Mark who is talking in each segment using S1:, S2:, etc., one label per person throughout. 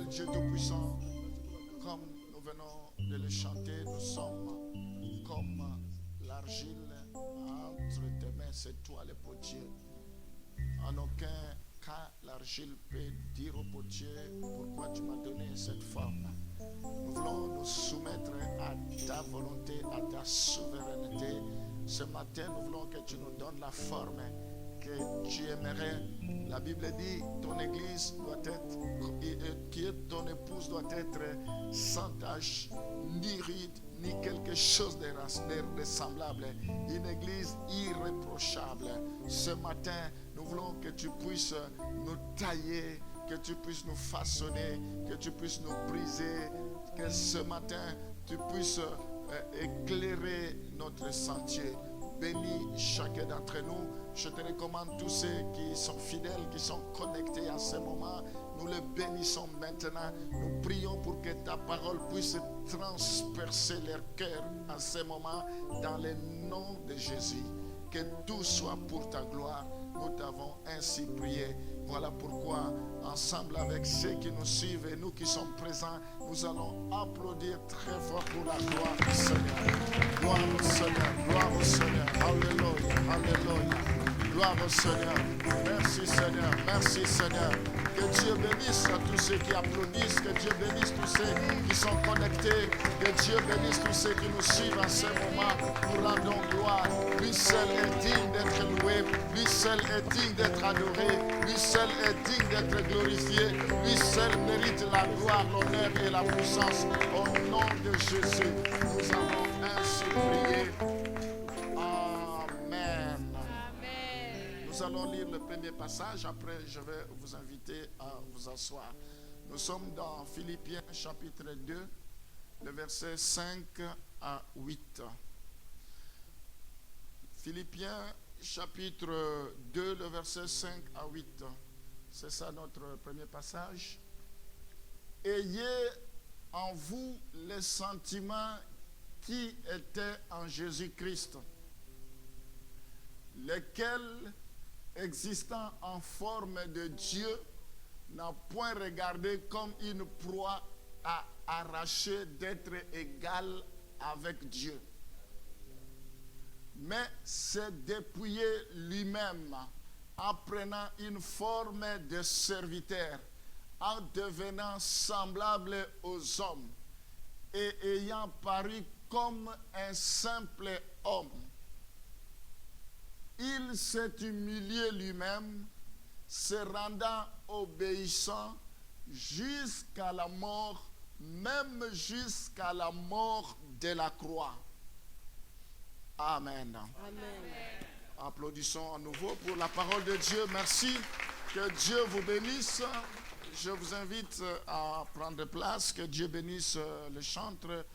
S1: Dieu Tout-Puissant, comme nous venons de le chanter, nous sommes comme l'argile entre tes mains, c'est toi le potier. En aucun cas, l'argile peut dire au potier pourquoi tu m'as donné cette forme. Nous voulons nous soumettre à ta volonté, à ta souveraineté. Ce matin, nous voulons que tu nous donnes la forme que tu aimerais. La Bible dit ton église doit être, ton épouse doit être sans tache, ni ride, ni quelque chose de semblable. Une église irréprochable. Ce matin, nous voulons que tu puisses nous tailler, que tu puisses nous façonner, que tu puisses nous briser, que ce matin, tu puisses éclairer notre sentier. Bénis chacun d'entre nous. Je te recommande tous ceux qui sont fidèles, qui sont connectés à ce moment. Nous les bénissons maintenant. Nous prions pour que ta parole puisse transpercer leur cœur en ce moment dans le nom de Jésus. Que tout soit pour ta gloire. Nous t'avons ainsi prié. Voilà pourquoi, ensemble avec ceux qui nous suivent et nous qui sommes présents, nous allons applaudir très fort pour la gloire du Seigneur. Gloire au Seigneur, gloire au Seigneur. Alléluia, alléluia. Gloire au Seigneur. Merci Seigneur, merci Seigneur. Que Dieu bénisse tous ceux qui applaudissent, que Dieu bénisse tous ceux qui sont connectés, que Dieu bénisse tous ceux qui nous suivent en ce moment. Nous rendons gloire. Lui seul est digne d'être loué, lui seul est digne d'être adoré, lui seul est digne d'être glorifié, lui seul mérite la gloire, l'honneur et la puissance. Au nom de Jésus, nous avons ainsi prié. Nous allons lire le premier passage, après je vais vous inviter à vous asseoir. Nous sommes dans Philippiens chapitre 2, le verset 5 à 8. Philippiens chapitre 2, le verset 5 à 8. C'est ça notre premier passage. Ayez en vous les sentiments qui étaient en Jésus-Christ, lesquels, existant en forme de Dieu, n'a point regardé comme une proie à arracher d'être égal avec Dieu. mais s'est dépouillé lui-même en prenant une forme de serviteur, en devenant semblable aux hommes et ayant paru comme un simple homme. Il s'est humilié lui-même, se rendant obéissant jusqu'à la mort, même jusqu'à la mort de la croix. Amen.
S2: Amen.
S1: Applaudissons à nouveau pour la parole de Dieu. Merci. Que Dieu vous bénisse. Je vous invite à prendre place. Que Dieu bénisse le chantre,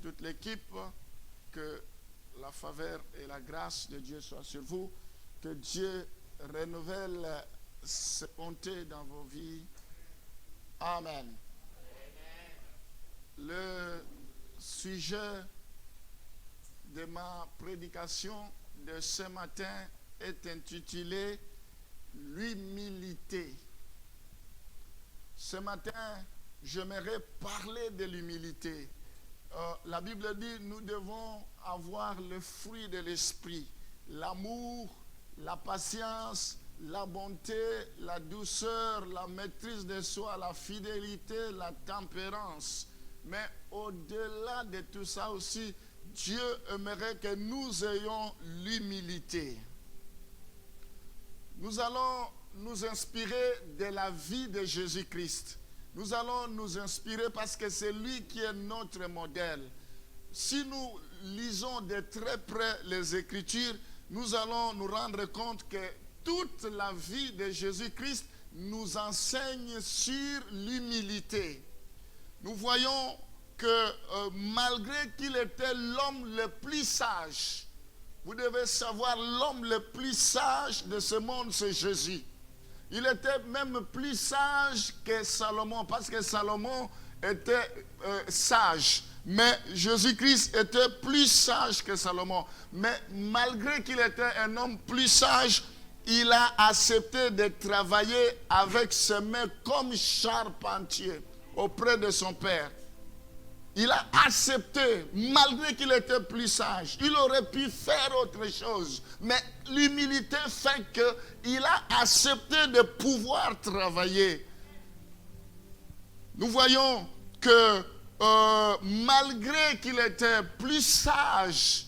S1: toute l'équipe. Que la faveur et la grâce de Dieu soient sur vous. Que Dieu renouvelle ses bontés dans vos vies. Amen. Le sujet de ma prédication de ce matin est intitulé l'humilité. Ce matin, j'aimerais parler de l'humilité. La Bible dit nous devons avoir le fruit de l'esprit, l'amour, la patience, la bonté, la douceur, la maîtrise de soi, la fidélité, la tempérance. Mais au-delà de tout ça aussi, Dieu aimerait que nous ayons l'humilité. Nous allons nous inspirer de la vie de Jésus-Christ. Nous allons nous inspirer parce que c'est lui qui est notre modèle. Si nous lisons de très près les Écritures, nous allons nous rendre compte que toute la vie de Jésus-Christ nous enseigne sur l'humilité. Nous voyons que malgré qu'il était l'homme le plus sage, vous devez savoir, l'homme le plus sage de ce monde, c'est Jésus. Il était même plus sage que Salomon, parce que Salomon était sage. Mais Jésus-Christ était plus sage que Salomon. Mais malgré qu'il était un homme plus sage, il a accepté de travailler avec ses mains comme charpentier auprès de son père. Il a accepté, malgré qu'il était plus sage. Il aurait pu faire autre chose. Mais l'humilité fait qu'il a accepté de pouvoir travailler. Nous voyons que malgré qu'il était plus sage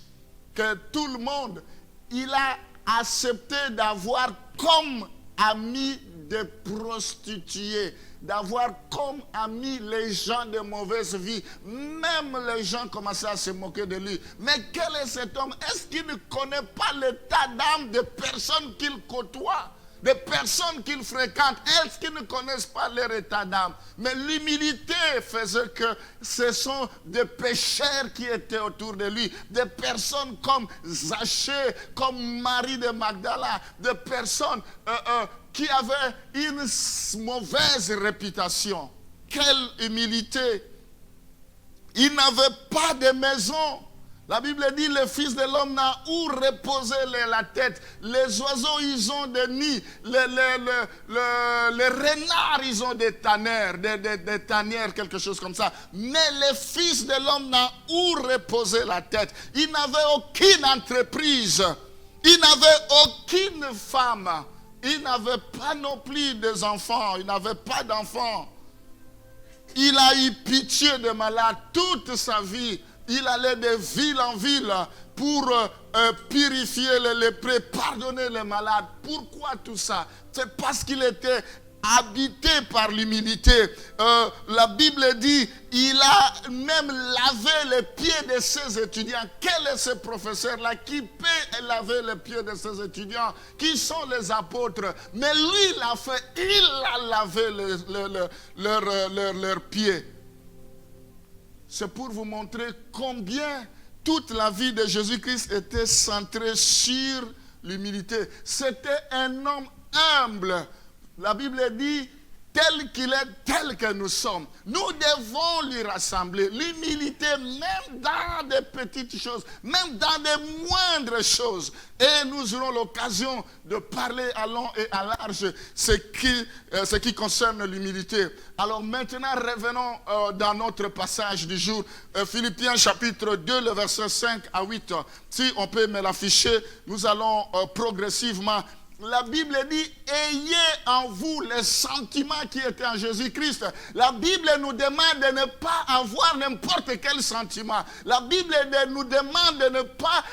S1: que tout le monde, il a accepté d'avoir comme ami des prostituées, d'avoir comme amis les gens de mauvaise vie. Même les gens commençaient à se moquer de lui. Mais quel est cet homme? Est-ce qu'il ne connaît pas l'état d'âme des personnes qu'il côtoie, des personnes qu'il fréquente? Est-ce qu'ils ne connaissent pas leur état d'âme? Mais l'humilité faisait que ce sont des pécheurs qui étaient autour de lui, des personnes comme Zachée, comme Marie de Magdala, des personnes qui avaient une mauvaise réputation. Quelle humilité! Il n'avait pas de maison. La Bible dit, le Fils de l'homme n'a où reposer la tête. Les oiseaux, ils ont des nids. Les renards, ils ont des tanières, des tanières, quelque chose comme ça. Mais le Fils de l'homme n'a où reposer la tête. Il n'avait aucune entreprise. Il n'avait aucune femme. Il n'avait pas non plus des enfants. Il n'avait pas d'enfants. Il a eu pitié des malades toute sa vie. Il allait de ville en ville pour purifier les lépreux, pardonner les malades. Pourquoi tout ça? C'est parce qu'il était habité par l'humilité. La Bible dit, il a même lavé les pieds de ses étudiants. Quel est ce professeur-là qui peut laver les pieds de ses étudiants? Qui sont les apôtres? Mais lui, il a fait, il a lavé leurs pieds. C'est pour vous montrer combien toute la vie de Jésus-Christ était centrée sur l'humilité. C'était un homme humble. La Bible dit, tel qu'il est, tel que nous sommes. Nous devons lui rassembler. L'humilité, même dans des petites choses, même dans des moindres choses. Et nous aurons l'occasion de parler à long et à large ce qui concerne l'humilité. Alors maintenant, revenons dans notre passage du jour. Philippiens chapitre 2, le verset 5 à 8. Si on peut me l'afficher, nous allons progressivement. La Bible dit, ayez en vous les sentiments qui étaient en Jésus-Christ. La Bible nous demande de ne pas avoir n'importe quel sentiment. La Bible nous demande de ne pas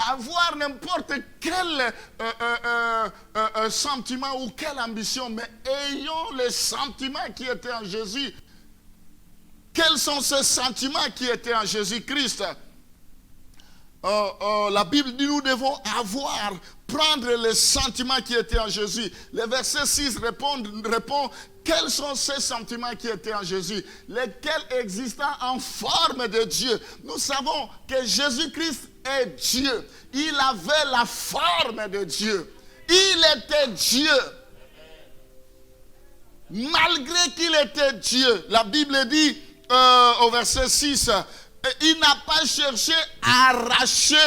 S1: avoir n'importe quel sentiment ou quelle ambition, mais ayons les sentiments qui étaient en Jésus. Quels sont ces sentiments qui étaient en Jésus-Christ? La Bible dit nous devons prendre les sentiments qui étaient en Jésus. Le verset 6 répond quels sont ces sentiments qui étaient en Jésus, lesquels existant en forme de Dieu. Nous savons que Jésus-Christ est Dieu. Il avait la forme de Dieu. Il était Dieu. Malgré qu'il était Dieu, la Bible dit au verset 6, il n'a pas cherché à arracher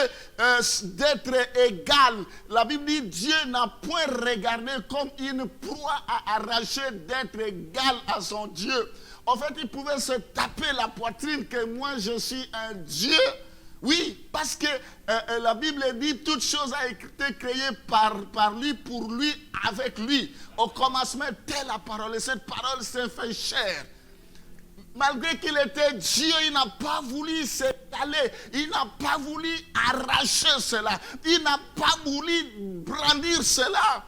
S1: d'être égal. La Bible dit Dieu n'a point regardé comme une proie à arracher d'être égal à son Dieu. En fait, il pouvait se taper la poitrine que moi je suis un Dieu. Oui, parce que la Bible dit toute chose a été créée par lui, pour lui, avec lui. Au commencement était la parole et cette parole s'est fait chair. Malgré qu'il était Dieu, il n'a pas voulu s'étaler. Il n'a pas voulu arracher cela. Il n'a pas voulu brandir cela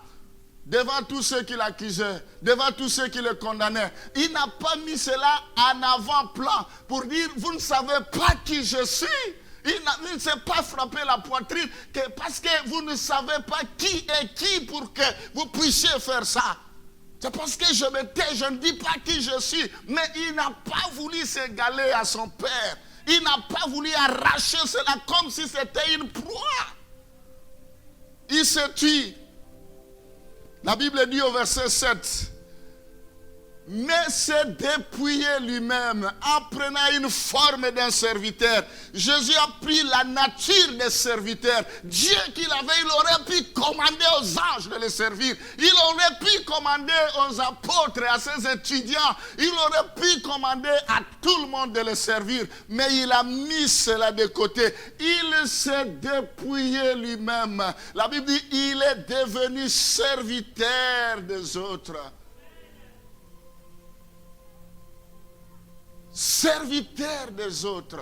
S1: devant tous ceux qui l'accusaient, devant tous ceux qui le condamnaient. Il n'a pas mis cela en avant-plan pour dire, vous ne savez pas qui je suis. Il ne s'est pas frappé la poitrine parce que vous ne savez pas qui est qui pour que vous puissiez faire ça. C'est parce que je me tais, je ne dis pas qui je suis. Mais il n'a pas voulu s'égaler à son Père. Il n'a pas voulu arracher cela comme si c'était une proie. Il se tue. La Bible dit au verset 7, mais s'est dépouillé lui-même en prenant une forme d'un serviteur. Jésus a pris la nature des serviteurs. Dieu qu'il avait, il aurait pu commander aux anges de les servir. Il aurait pu commander aux apôtres, à ses étudiants. Il aurait pu commander à tout le monde de les servir. Mais il a mis cela de côté. Il s'est dépouillé lui-même. La Bible dit, il est devenu serviteur des autres. Serviteur des autres.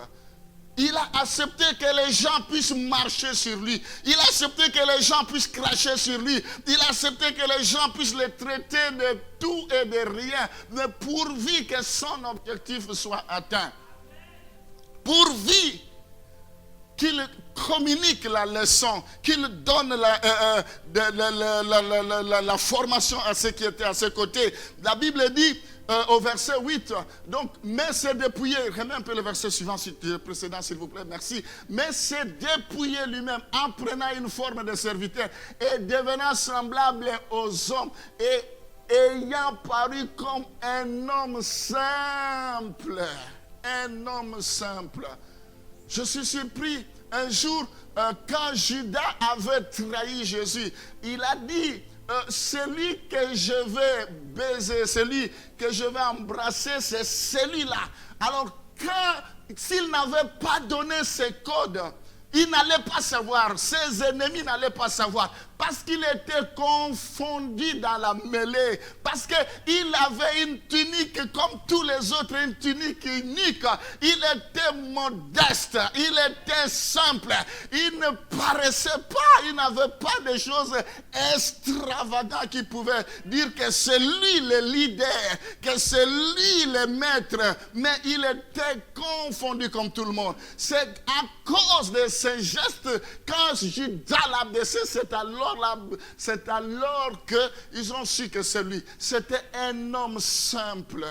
S1: Il a accepté que les gens puissent marcher sur lui. Il a accepté que les gens puissent cracher sur lui. Il a accepté que les gens puissent le traiter de tout et de rien, mais pourvu que son objectif soit atteint. Pourvu qu'il communique la leçon, qu'il donne la formation à ceux qui étaient à ses côtés. La Bible dit au verset 8, donc, mais s'est dépouillé, remets un peu le verset suivant, précédent s'il vous plaît, merci. Mais s'est dépouillé lui-même en prenant une forme de serviteur et devenant semblable aux hommes et ayant paru comme un homme simple. Un homme simple. Je suis surpris, un jour, quand Judas avait trahi Jésus, il a dit, celui que je vais baiser, celui que je vais embrasser, c'est celui-là. Alors, s'il n'avait pas donné ses codes, il n'allait pas savoir, ses ennemis n'allaient pas savoir, parce qu'il était confondu dans la mêlée, parce qu'il avait une tunique comme tous les autres, une tunique unique. Il était modeste, il était simple, il ne paraissait pas, il n'avait pas de choses extravagantes qui pouvaient dire que c'est lui le leader, que c'est lui le maître, mais il était confondu comme tout le monde. C'est à cause de ces gestes, quand Judas l'a baissé, c'est alors qu'ils ont su que c'est lui. C'était un homme simple.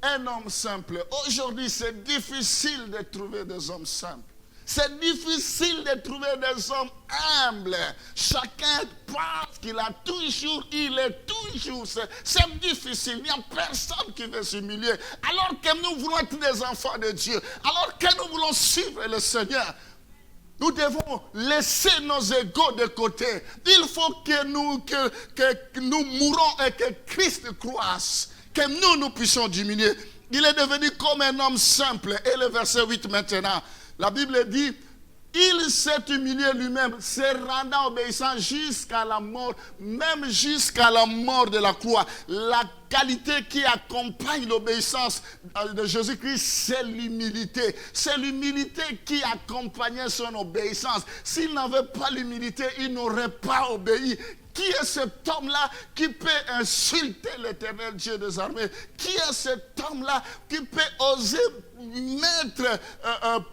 S1: Un homme simple. Aujourd'hui, c'est difficile de trouver des hommes simples. C'est difficile de trouver des hommes humbles. Chacun pense qu'il a toujours, il est toujours. C'est difficile. Il n'y a personne qui veut s'humilier. Alors que nous voulons être des enfants de Dieu, alors que nous voulons suivre le Seigneur, nous devons laisser nos égos de côté. Il faut que nous mourons et que Christ croisse. Que nous puissions diminuer. Il est devenu comme un homme simple. Et le verset 8 maintenant. La Bible dit, il s'est humilié lui-même, se rendant obéissant jusqu'à la mort, même jusqu'à la mort de la croix. La qualité qui accompagne l'obéissance de Jésus-Christ, c'est l'humilité. C'est l'humilité qui accompagnait son obéissance. S'il n'avait pas l'humilité, il n'aurait pas obéi. Qui est cet homme-là qui peut insulter l'Éternel Dieu des armées? Qui est cet homme-là qui peut oser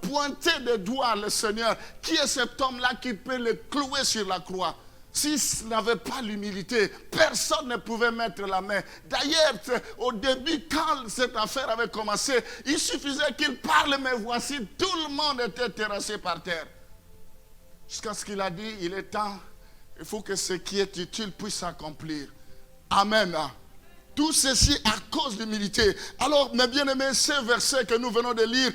S1: pointer des doigts le Seigneur? Qui est cet homme-là qui peut le clouer sur la croix? S'il n'avait pas l'humilité, personne ne pouvait mettre la main. D'ailleurs, au début, quand cette affaire avait commencé, il suffisait qu'il parle, mais voici, tout le monde était terrassé par terre. Jusqu'à ce qu'il a dit, il est temps. Il faut que ce qui est utile puisse s'accomplir. Amen. Tout ceci à cause de l'humilité. Alors, mes bien-aimés, ce verset que nous venons de lire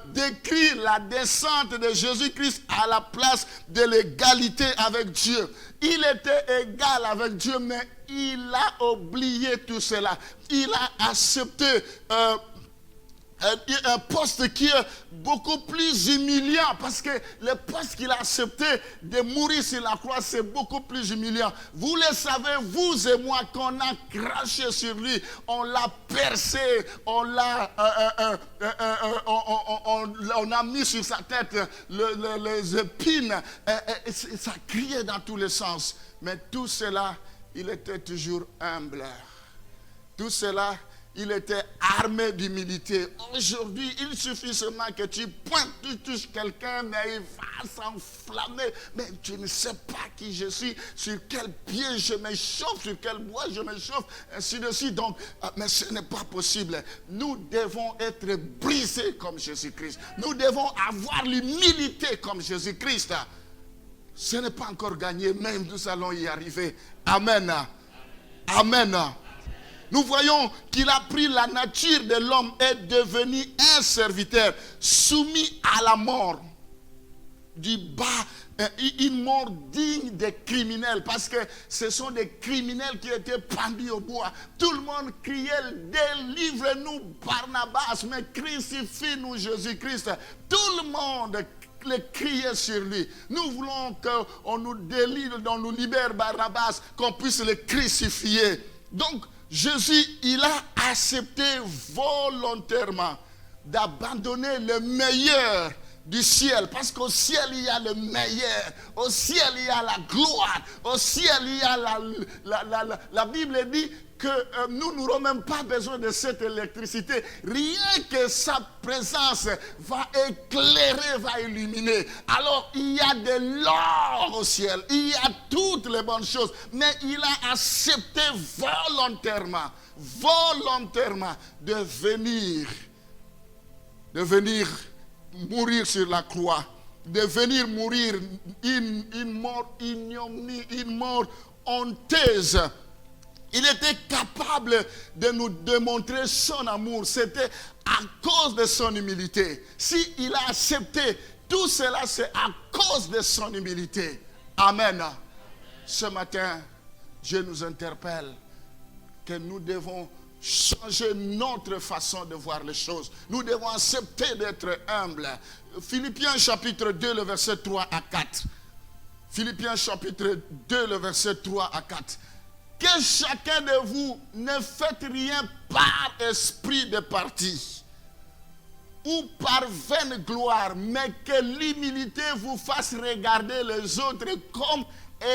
S1: décrit la descente de Jésus-Christ à la place de l'égalité avec Dieu. Il était égal avec Dieu, mais il a oublié tout cela. Il a accepté un poste qui est beaucoup plus humiliant, parce que le poste qu'il a accepté de mourir sur la croix, c'est beaucoup plus humiliant. Vous le savez, vous et moi, qu'on a craché sur lui, on l'a percé, on a mis sur sa tête les épines, et ça criait dans tous les sens. Mais tout cela, il était toujours humble. Tout cela, il était armé d'humilité. Aujourd'hui, il suffit seulement que tu pointes, tu touches quelqu'un, mais il va s'enflammer. Mais je ne sais pas qui je suis, sur quel pied je me chauffe, sur quel bois je me chauffe, ainsi de suite. Donc, mais ce n'est pas possible. Nous devons être brisés comme Jésus-Christ. Nous devons avoir l'humilité comme Jésus-Christ. Ce n'est pas encore gagné, mais nous allons y arriver. Amen. Amen. Nous voyons qu'il a pris la nature de l'homme et est devenu un serviteur soumis à la mort du bas, une mort digne des criminels, parce que ce sont des criminels qui étaient pendus au bois. Tout le monde criait, délivre-nous Barnabas, mais crucifie-nous Jésus-Christ. Tout le monde le criait sur lui. Nous voulons qu'on nous délivre, qu'on nous libère Barnabas, qu'on puisse le crucifier. Donc, Jésus, il a accepté volontairement d'abandonner le meilleur du ciel. Parce qu'au ciel, il y a le meilleur. Au ciel, il y a la gloire. Au ciel, il y a la Bible dit que nous n'aurons même pas besoin de cette électricité. Rien que sa présence va éclairer, va illuminer. Alors, il y a de l'or au ciel. Il y a toutes les bonnes choses. Mais il a accepté volontairement de venir mourir sur la croix. De venir mourir une mort ignominie, une mort honteuse. Il était capable de nous démontrer son amour. C'était à cause de son humilité. S'il a accepté tout cela, c'est à cause de son humilité. Amen. Ce matin, Dieu nous interpelle que nous devons changer notre façon de voir les choses. Nous devons accepter d'être humbles. Philippiens chapitre 2, le verset 3 à 4. Philippiens chapitre 2, le verset 3 à 4. Que chacun de vous ne faites rien par esprit de parti ou par vaine gloire, mais que l'humilité vous fasse regarder les autres comme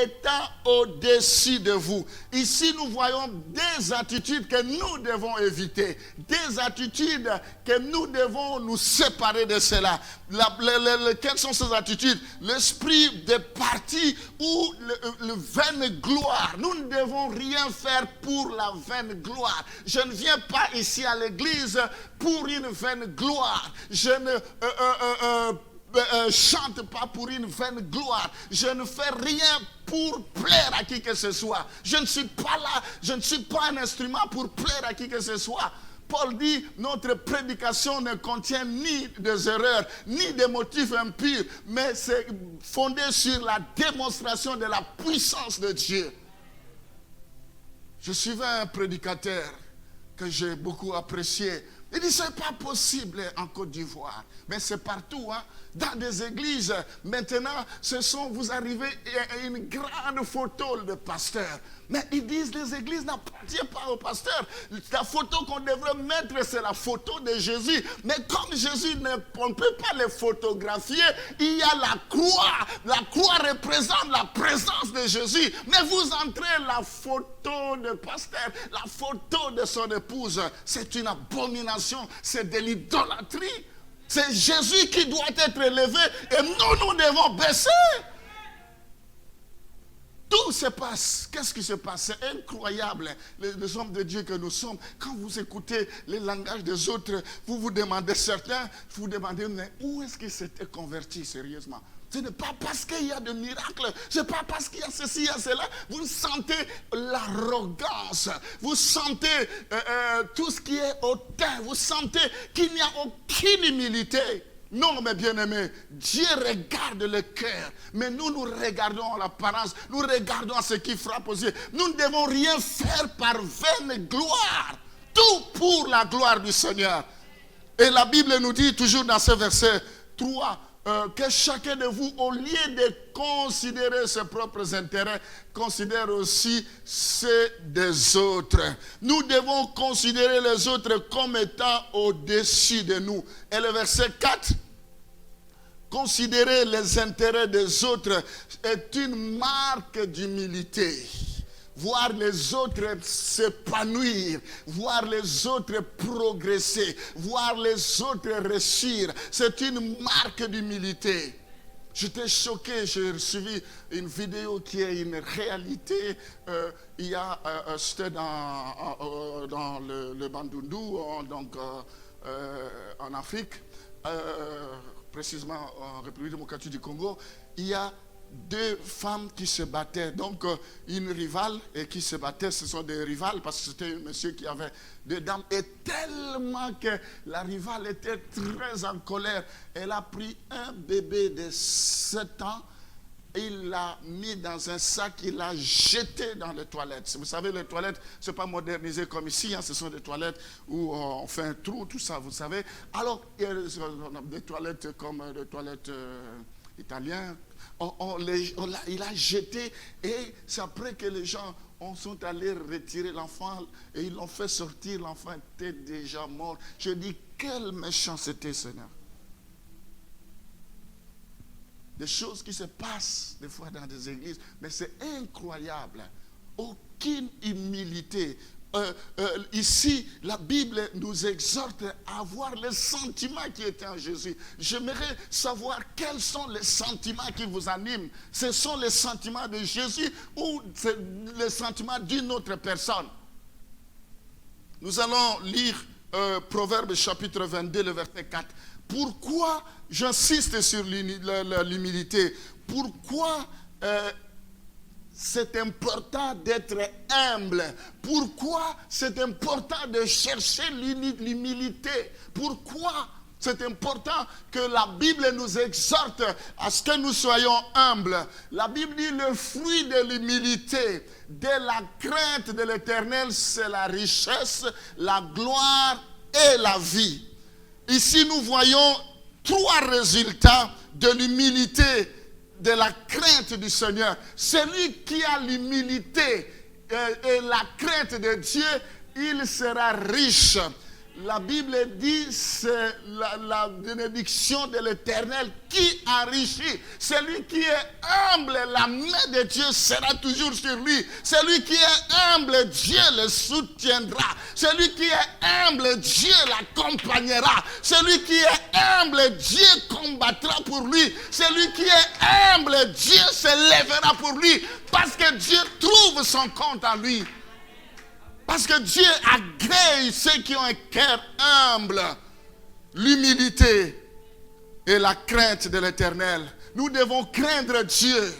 S1: étant au-dessus de vous. Ici, nous voyons des attitudes que nous devons éviter. Des attitudes que nous devons nous séparer de cela. Quelles sont ces attitudes? L'esprit de parti ou le vaine gloire. Nous ne devons rien faire pour la vaine gloire. Je ne viens pas ici à l'église pour une vaine gloire. Je ne chante pas pour une vaine gloire. Je ne fais rien pour plaire à qui que ce soit. Je ne suis pas là, je ne suis pas un instrument pour plaire à qui que ce soit. Paul dit, notre prédication ne contient ni des erreurs, ni des motifs impurs, mais c'est fondé sur la démonstration de la puissance de Dieu. Je suivais un prédicateur que j'ai beaucoup apprécié. Il dit, c'est pas possible en Côte d'Ivoire. Mais c'est partout, hein. Dans des églises, maintenant, vous arrivez à une grande photo de pasteur. Mais ils disent, les églises n'appartiennent pas au pasteur. La photo qu'on devrait mettre, c'est la photo de Jésus. Mais comme Jésus, on ne peut pas les photographier, il y a la croix. La croix représente la présence de Jésus. Mais vous entrez la photo de pasteur, la photo de son épouse. C'est une abomination, c'est de l'idolâtrie. C'est Jésus qui doit être élevé et nous devons baisser. Tout se passe. Qu'est-ce qui se passe? C'est incroyable. Les hommes de Dieu que nous sommes, quand vous écoutez les langages des autres, vous vous demandez, certains, vous demandez, mais où est-ce qu'ils s'étaient convertis sérieusement? Ce n'est pas parce qu'il y a de miracles, ce n'est pas parce qu'il y a ceci, il y a cela. Vous sentez l'arrogance, vous sentez tout ce qui est hautain, vous sentez qu'il n'y a aucune humilité. Non, mes bien-aimés, Dieu regarde le cœur, mais nous regardons l'apparence, nous regardons ce qui frappe aux yeux. Nous ne devons rien faire par vaine gloire, tout pour la gloire du Seigneur. Et la Bible nous dit toujours dans ce verset 3, que chacun de vous, au lieu de considérer ses propres intérêts, considère aussi ceux des autres. Nous devons considérer les autres comme étant au-dessus de nous. Et le verset 4, considérer les intérêts des autres est une marque d'humilité. Voir les autres s'épanouir, voir les autres progresser, voir les autres réussir, c'est une marque d'humilité. J'étais choqué, j'ai suivi une vidéo qui est une réalité. C'était dans le Bandundu, donc en Afrique, précisément en République démocratique du Congo. Il y a deux femmes qui se battaient, donc une rivale et qui se battait, ce sont des rivales parce que c'était un monsieur qui avait deux dames et tellement que la rivale était très en colère, elle a pris un bébé de 7 ans, il l'a mis dans un sac, il l'a jeté dans les toilettes. Vous savez, les toilettes, ce n'est pas modernisé comme ici, hein, ce sont des toilettes où on fait un trou, tout ça, vous savez. Alors, on a des toilettes comme des toilettes italiennes. Il a jeté et c'est après que les gens sont allés retirer l'enfant et ils l'ont fait sortir. L'enfant était déjà mort. Je dis, quelle méchanceté, Seigneur. Des choses qui se passent des fois dans des églises, mais c'est incroyable. Aucune humilité. Ici, la Bible nous exhorte à avoir les sentiments qui étaient en Jésus. J'aimerais savoir quels sont les sentiments qui vous animent. Ce sont les sentiments de Jésus ou les sentiments d'une autre personne. Nous allons lire Proverbes chapitre 22, le verset 4. Pourquoi j'insiste sur l'humilité? Pourquoi c'est important d'être humble? Pourquoi c'est important de chercher l'humilité? Pourquoi c'est important que la Bible nous exhorte à ce que nous soyons humbles? La Bible dit le fruit de l'humilité, de la crainte de l'Éternel, c'est la richesse, la gloire et la vie. Ici, nous voyons 3 résultats de l'humilité, de la crainte du Seigneur. Celui qui a l'humilité et la crainte de Dieu, il sera riche. La Bible dit c'est la bénédiction de l'Éternel qui enrichit. Celui qui est humble, la main de Dieu sera toujours sur lui. Celui qui est humble, Dieu le soutiendra. Celui qui est humble, Dieu l'accompagnera. Celui qui est humble, Dieu combattra pour lui. Celui qui est humble, Dieu se lèvera pour lui. Parce que Dieu trouve son compte en lui. Parce que Dieu agrée ceux qui ont un cœur humble. L'humilité et la crainte de l'Éternel. Nous devons craindre Dieu.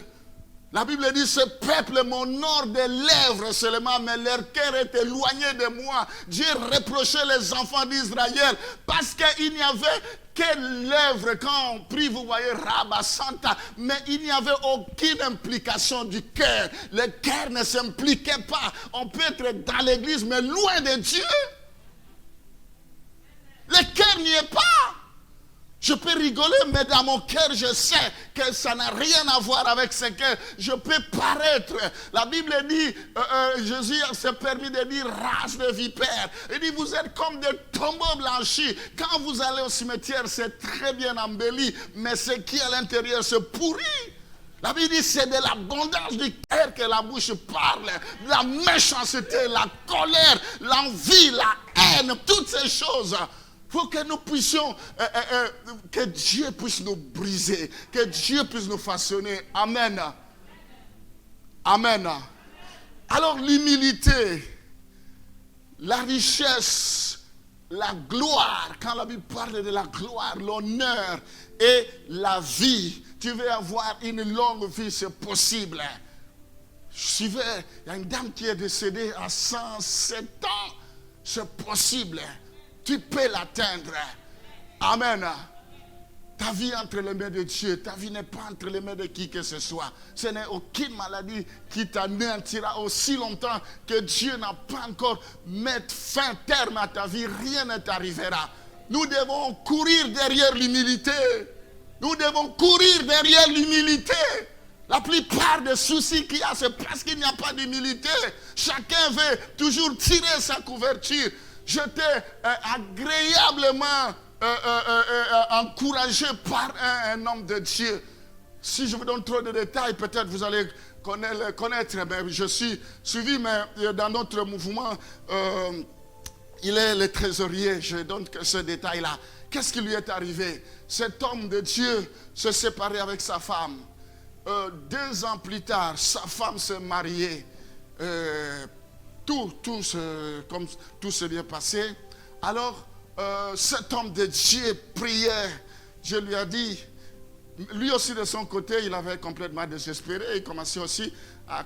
S1: La Bible dit, ce peuple m'honore des lèvres seulement, mais leur cœur est éloigné de moi. Dieu reprochait les enfants d'Israël parce qu'il n'y avait que lèvres quand on prie, vous voyez, Rabba Santa, mais il n'y avait aucune implication du cœur. Le cœur ne s'impliquait pas. On peut être dans l'église, mais loin de Dieu. Le cœur n'y est pas. Je peux rigoler, mais dans mon cœur, je sais que ça n'a rien à voir avec ce que je peux paraître. La Bible dit, Jésus s'est permis de dire race de vipères. Il dit, vous êtes comme des tombeaux blanchis. Quand vous allez au cimetière, c'est très bien embelli, mais ce qui est à l'intérieur se pourrit. La Bible dit, c'est de l'abondance du cœur que la bouche parle. La méchanceté, la colère, l'envie, la haine, toutes ces choses. Il faut que nous puissions, que Dieu puisse nous briser, que Dieu puisse nous façonner. Amen. Amen. Alors l'humilité, la richesse, la gloire, quand la Bible parle de la gloire, l'honneur et la vie, tu veux avoir une longue vie, c'est possible. Il y a une dame qui est décédée à 107 ans, c'est possible. Tu peux l'atteindre. Amen. Ta vie entre les mains de Dieu. Ta vie n'est pas entre les mains de qui que ce soit. Ce n'est aucune maladie qui t'anéantira aussi longtemps que Dieu n'a pas encore mis fin terme à ta vie. Rien ne t'arrivera. Nous devons courir derrière l'humilité. Nous devons courir derrière l'humilité. La plupart des soucis qu'il y a, c'est parce qu'il n'y a pas d'humilité. Chacun veut toujours tirer sa couverture. J'étais agréablement encouragé par un homme de Dieu. Si je vous donne trop de détails, peut-être vous allez connaître, mais je suis suivi, mais dans notre mouvement, il est le trésorier. Je donne que ce détail-là. Qu'est-ce qui lui est arrivé? Cet homme de Dieu s'est séparé avec sa femme. 2 ans plus tard, sa femme s'est mariée. Tout se bien passé. Alors, cet homme de Dieu priait. Je lui ai dit, lui aussi de son côté, il avait complètement désespéré. Il commençait aussi à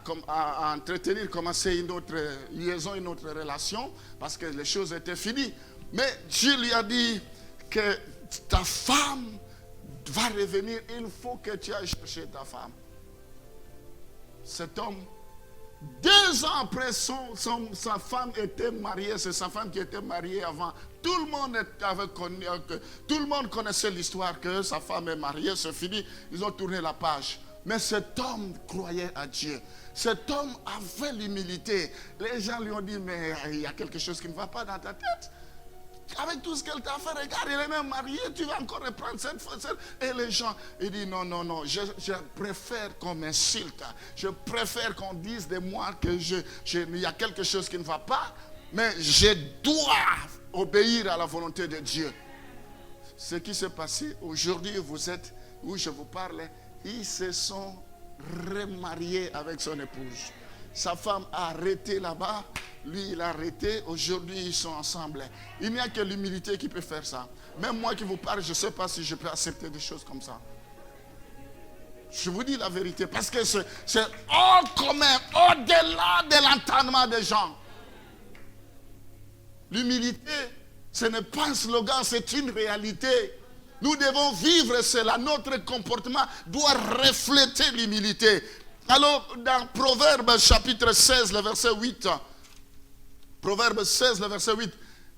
S1: entretenir, commencer une autre liaison, une autre relation, parce que les choses étaient finies. Mais Dieu lui a dit que ta femme va revenir, il faut que tu ailles chercher ta femme. Cet homme, 2 ans après, sa femme était mariée. C'est sa femme qui était mariée avant. Tout le monde avait connu, tout le monde connaissait l'histoire que sa femme est mariée. C'est fini. Ils ont tourné la page. Mais cet homme croyait à Dieu. Cet homme avait l'humilité. Les gens lui ont dit, mais il y a quelque chose qui ne va pas dans ta tête. Avec tout ce qu'elle t'a fait, regarde, elle est même mariée, tu vas encore reprendre cette fois. Et les gens, ils disent non, je préfère qu'on m'insulte. Je préfère qu'on dise de moi qu'il y a quelque chose qui ne va pas, mais je dois obéir à la volonté de Dieu. Ce qui s'est passé, aujourd'hui, vous êtes, où je vous parle, ils se sont remariés avec son épouse. Sa femme a arrêté là-bas, lui il a arrêté, aujourd'hui ils sont ensemble. Il n'y a que l'humilité qui peut faire ça. Même moi qui vous parle, je ne sais pas si je peux accepter des choses comme ça. Je vous dis la vérité, parce que c'est hors commun, au-delà de l'entendement des gens. L'humilité, ce n'est pas un slogan, c'est une réalité. Nous devons vivre cela, notre comportement doit refléter l'humilité. Alors, dans Proverbe chapitre 16, le verset 8, Proverbe 16, le verset 8,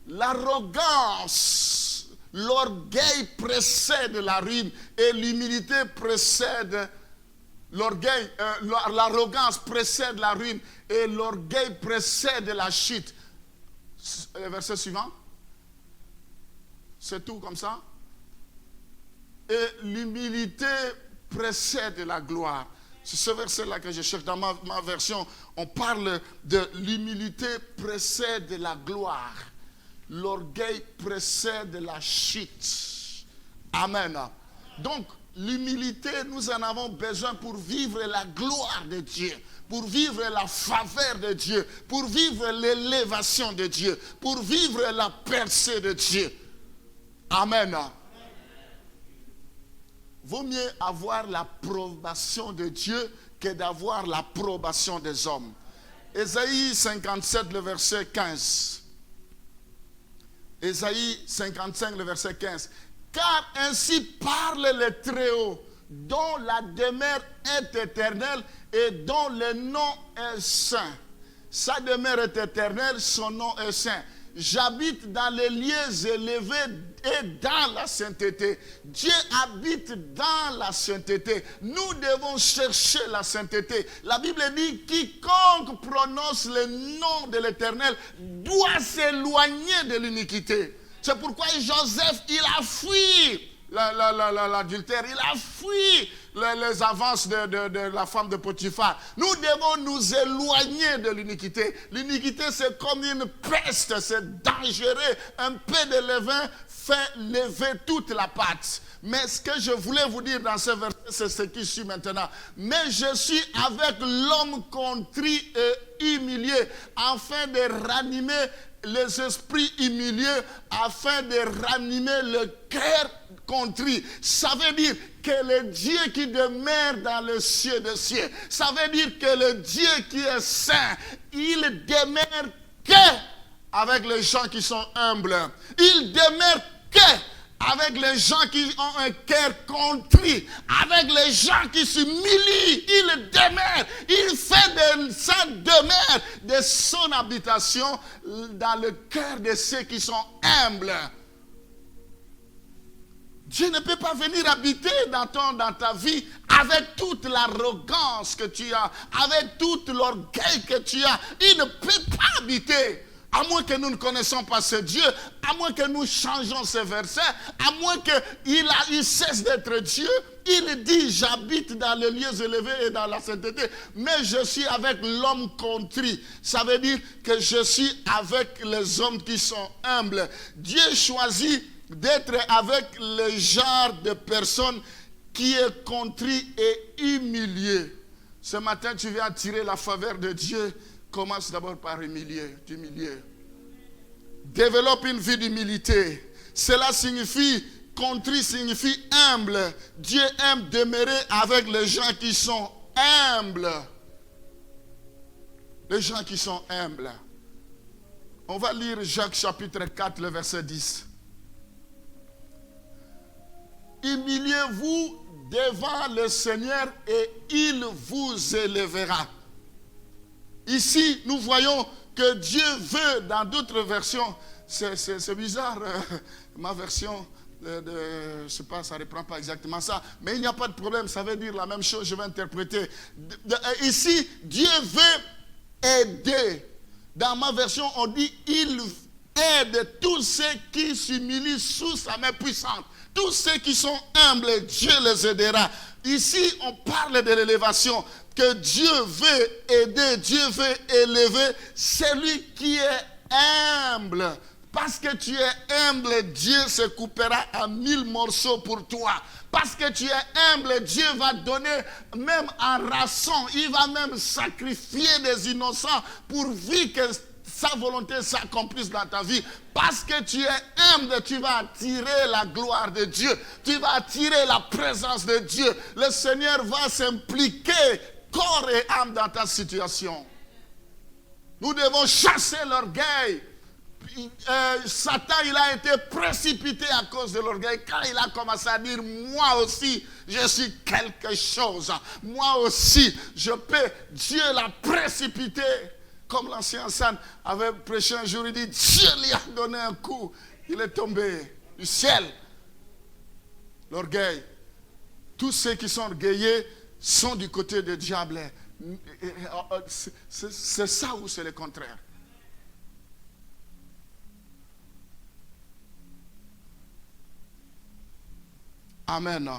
S1: l'arrogance, l'orgueil précède la ruine et l'humilité précède l'orgueil. L'arrogance précède la ruine et l'orgueil précède la chute. Le verset suivant, c'est tout comme ça. Et l'humilité précède la gloire. C'est ce verset-là que je cherche. Dans ma version, on parle de l'humilité précède la gloire. L'orgueil précède la chute. Amen. Donc, l'humilité, nous en avons besoin pour vivre la gloire de Dieu, pour vivre la faveur de Dieu, pour vivre l'élévation de Dieu, pour vivre la percée de Dieu. Amen. vaut mieux avoir l'approbation de Dieu que d'avoir l'approbation des hommes. Ésaïe 57, le verset 15. Ésaïe 55, le verset 15. Car ainsi parle le Très-Haut, dont la demeure est éternelle et dont le nom est saint. Sa demeure est éternelle, son nom est saint. J'habite dans les lieux élevés et dans la sainteté. Dieu habite dans la sainteté. Nous devons chercher la sainteté. La Bible dit, quiconque prononce le nom de l'Éternel doit s'éloigner de l'iniquité. C'est pourquoi Joseph, il a fui l'adultère, il a fui les avances de la femme de Potiphar. Nous devons nous éloigner de l'iniquité. L'iniquité, c'est comme une peste, c'est dangereux. Un peu de levain fait lever toute la pâte. Mais ce que je voulais vous dire dans ce verset, c'est ce qui suit maintenant. Mais je suis avec l'homme contrit et humilié, afin de ranimer les esprits humiliés, afin de ranimer le cœur contrit. Ça veut dire que le Dieu qui demeure dans le ciel des cieux, ça veut dire que le Dieu qui est saint, il demeure que avec les gens qui sont humbles. Il demeure que avec les gens qui ont un cœur contrit, avec les gens qui s'humilient. Il demeure, il fait de sa demeure, de son habitation dans le cœur de ceux qui sont humbles. Dieu ne peut pas venir habiter dans ta vie avec toute l'arrogance que tu as, avec tout l'orgueil que tu as. Il ne peut pas habiter. À moins que nous ne connaissons pas ce Dieu, à moins que nous changeons ces versets, à moins qu'il cesse d'être Dieu, il dit, j'habite dans les lieux élevés et dans la sainteté, mais je suis avec l'homme contrit. Ça veut dire que je suis avec les hommes qui sont humbles. Dieu choisit d'être avec le genre de personnes qui est contrit et humilié. Ce matin, tu viens attirer la faveur de Dieu. Commence d'abord par t'humilier. Développe une vie d'humilité. Cela signifie, contrit signifie humble. Dieu aime demeurer avec les gens qui sont humbles. Les gens qui sont humbles. On va lire Jacques chapitre 4, le verset 10. Humiliez-vous devant le Seigneur et il vous élèvera. Ici, nous voyons que Dieu veut, dans d'autres versions, c'est bizarre, ma version, je ne sais pas, ça ne reprend pas exactement ça, mais il n'y a pas de problème, ça veut dire la même chose, je vais interpréter. Ici, Dieu veut aider. Dans ma version, on dit, il aide tous ceux qui s'humilient sous sa main puissante. Tous ceux qui sont humbles, Dieu les aidera. Ici, on parle de l'élévation. Que Dieu veut aider, Dieu veut élever celui qui est humble. Parce que tu es humble, Dieu se coupera en 1000 morceaux pour toi. Parce que tu es humble, Dieu va donner même en rançon. Il va même sacrifier des innocents pourvu que sa volonté s'accomplisse dans ta vie. Parce que tu es humble, tu vas attirer la gloire de Dieu. Tu vas attirer la présence de Dieu. Le Seigneur va s'impliquer corps et âme dans ta situation. Nous devons chasser l'orgueil. Satan, il a été précipité à cause de l'orgueil. Quand il a commencé à dire, moi aussi, je suis quelque chose. Moi aussi, je peux. Dieu l'a précipité. Comme l'ancien San avait prêché un jour, il dit, Dieu lui a donné un coup. Il est tombé du ciel. L'orgueil. Tous ceux qui sont orgueillés sont du côté du diable. C'est ça ou c'est le contraire? Amen.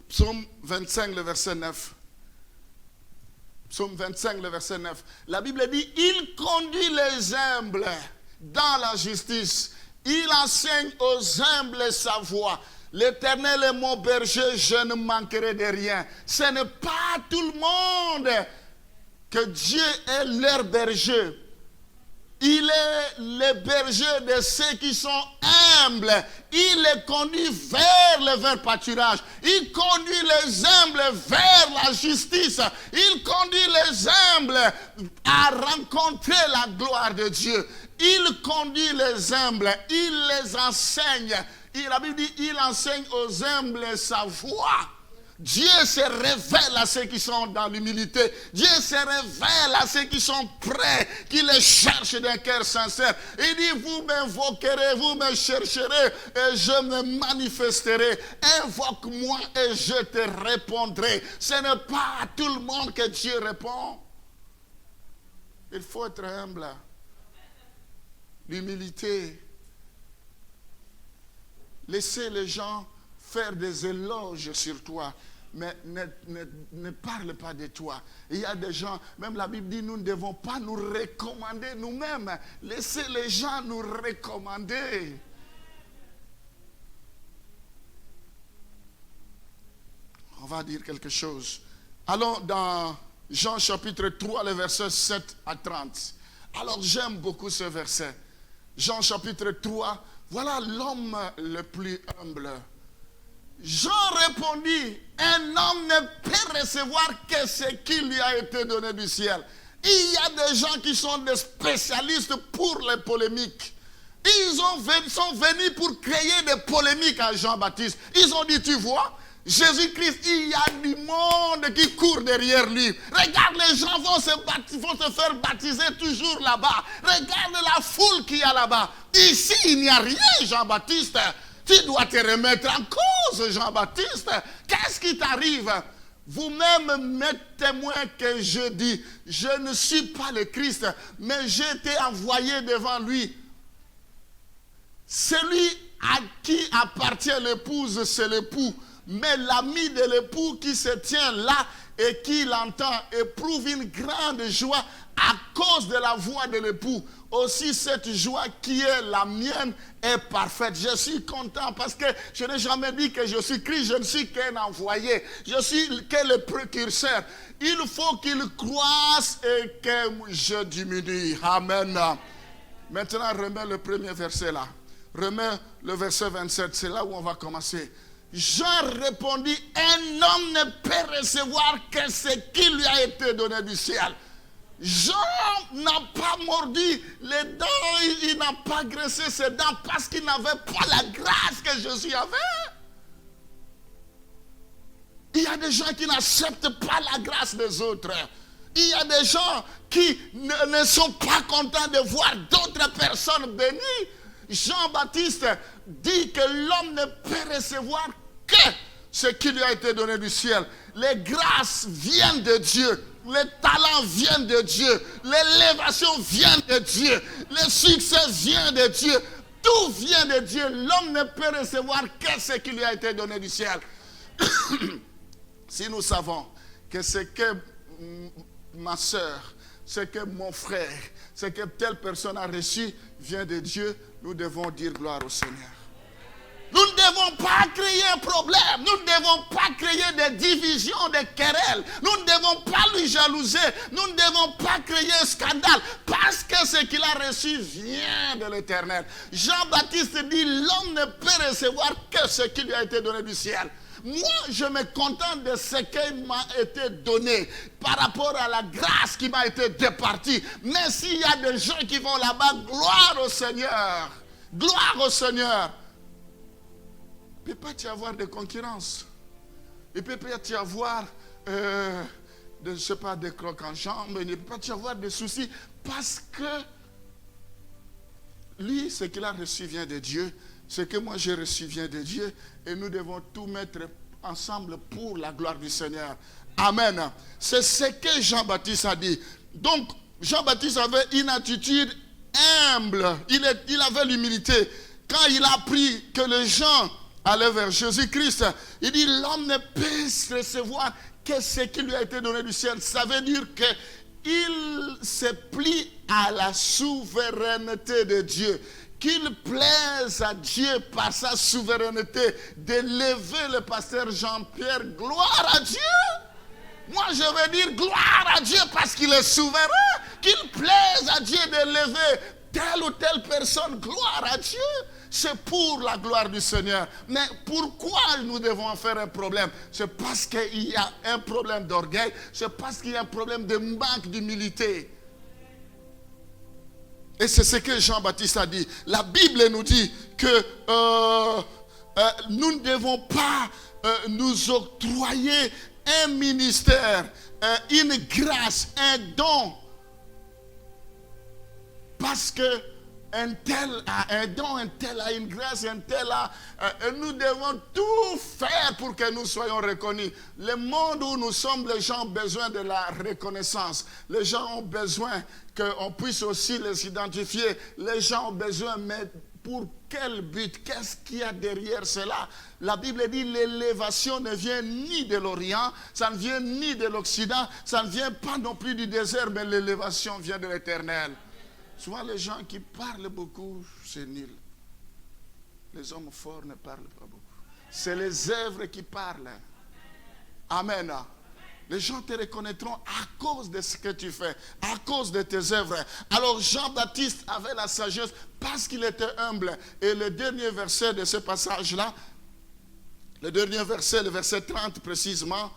S1: Psaume 25, le verset 9. Psaume 25, le verset 9. La Bible dit, il conduit les humbles dans la justice. Il enseigne aux humbles sa voie. L'Éternel est mon berger, je ne manquerai de rien. Ce n'est pas tout le monde que Dieu est leur berger. Il est le berger de ceux qui sont humbles. Il les conduit vers le vert pâturage. Il conduit les humbles vers la justice. Il conduit les humbles à rencontrer la gloire de Dieu. Il conduit les humbles. Il les enseigne. La Bible dit, il enseigne aux humbles sa voie. Dieu se révèle à ceux qui sont dans l'humilité. Dieu se révèle à ceux qui sont prêts, qui les cherchent d'un cœur sincère. Il dit, vous m'invoquerez, vous me chercherez et je me manifesterai. Invoque-moi et je te répondrai. Ce n'est pas à tout le monde que Dieu répond. Il faut être humble. L'humilité. Laissez les gens faire des éloges sur toi, mais ne parle pas de toi. Il y a des gens, même la Bible dit, nous ne devons pas nous recommander nous-mêmes. Laissez les gens nous recommander. On va dire quelque chose. Allons dans Jean chapitre 3, les versets 7 à 30. Alors j'aime beaucoup ce verset. Jean chapitre 3, voilà l'homme le plus humble. Jean répondit, un homme ne peut recevoir que ce qui lui a été donné du ciel. Il y a des gens qui sont des spécialistes pour les polémiques. Ils sont venus pour créer des polémiques à Jean-Baptiste. Ils ont dit, tu vois, Jésus-Christ, il y a du monde qui court derrière lui. Regarde, les gens vont se faire baptiser toujours là-bas. Regarde la foule qu'il y a là-bas. Ici, il n'y a rien, Jean-Baptiste. Tu dois te remettre en cause, Jean-Baptiste. Qu'est-ce qui t'arrive? Vous-même m'êtes témoin que je dis, je ne suis pas le Christ, mais j'ai été envoyé devant lui. Celui à qui appartient l'épouse, c'est l'époux. Mais l'ami de l'époux qui se tient là et qui l'entend éprouve une grande joie à cause de la voix de l'époux. Aussi cette joie qui est la mienne est parfaite. Je suis content parce que je n'ai jamais dit que je suis Christ, je ne suis qu'un envoyé. Je suis que le précurseur. Il faut qu'il croisse et que je diminue. Amen. Maintenant, remets le premier verset là. Remets le verset 27, c'est là où on va commencer. Jean répondit, un homme ne peut recevoir que ce qui lui a été donné du ciel. Jean n'a pas mordu les dents, il n'a pas graissé ses dents parce qu'il n'avait pas la grâce que Jésus avait. Il y a des gens qui n'acceptent pas la grâce des autres. Il y a des gens qui ne sont pas contents de voir d'autres personnes bénies. Jean-Baptiste dit que l'homme ne peut recevoir que ce qui lui a été donné du ciel. Les grâces viennent de Dieu. Les talents viennent de Dieu. L'élévation vient de Dieu. Le succès vient de Dieu. Tout vient de Dieu. L'homme ne peut recevoir que ce qui lui a été donné du ciel. Si nous savons que ce que ma soeur, ce que mon frère, ce que telle personne a reçu vient de Dieu, nous devons dire gloire au Seigneur. Nous ne devons pas créer un problème. Nous ne devons pas créer des divisions, des querelles. Nous ne devons pas lui jalouser. Nous ne devons pas créer un scandale. Parce que ce qu'il a reçu vient de l'Éternel. Jean-Baptiste dit, l'homme ne peut recevoir que ce qui lui a été donné du ciel. Moi, je me contente de ce qui m'a été donné par rapport à la grâce qui m'a été départie. Mais s'il y a des gens qui vont là-bas, gloire au Seigneur. Gloire au Seigneur. Il peut pas y avoir de concurrence. Il peut pas y avoir, je ne sais pas, des crocs en jambes. Il ne peut pas y avoir de soucis. Parce que lui, ce qu'il a reçu vient de Dieu. Ce que moi j'ai reçu vient de Dieu. Et nous devons tout mettre ensemble pour la gloire du Seigneur. Amen. C'est ce que Jean-Baptiste a dit. Donc, Jean-Baptiste avait une attitude humble. Il avait l'humilité. Quand il a appris que les gens allaient vers Jésus-Christ, il dit, l'homme ne peut recevoir que ce qui lui a été donné du ciel. Ça veut dire qu'il se plie à la souveraineté de Dieu. Qu'il plaise à Dieu par sa souveraineté d'élever le pasteur Jean-Pierre. Gloire à Dieu. Moi, je veux dire gloire à Dieu parce qu'il est souverain. qu'il plaise à Dieu d'élever telle ou telle personne. Gloire à Dieu. C'est pour la gloire du Seigneur. Mais pourquoi nous devons en faire un problème? C'est parce qu'il y a un problème d'orgueil. C'est parce qu'il y a un problème de manque d'humilité. Et c'est ce que Jean-Baptiste a dit. La Bible nous dit que nous ne devons pas nous octroyer un ministère, une grâce, un don. Parce que un tel a un don, un tel a une grâce, un tel a... nous devons tout faire pour que nous soyons reconnus. Le monde où nous sommes, les gens ont besoin de la reconnaissance. Les gens ont besoin qu'on puisse aussi les identifier. Les gens ont besoin, mais pour quel but? Qu'est-ce qu'il y a derrière cela? La Bible dit l'élévation ne vient ni de l'Orient, ça ne vient ni de l'Occident, ça ne vient pas non plus du désert, mais l'élévation vient de l'Éternel. Souvent, les gens qui parlent beaucoup, c'est nul. Les hommes forts ne parlent pas beaucoup. C'est les œuvres qui parlent. Amen. Les gens te reconnaîtront à cause de ce que tu fais, à cause de tes œuvres. Alors, Jean-Baptiste avait la sagesse parce qu'il était humble. Et le dernier verset de ce passage-là, le dernier verset, le verset 30 précisément,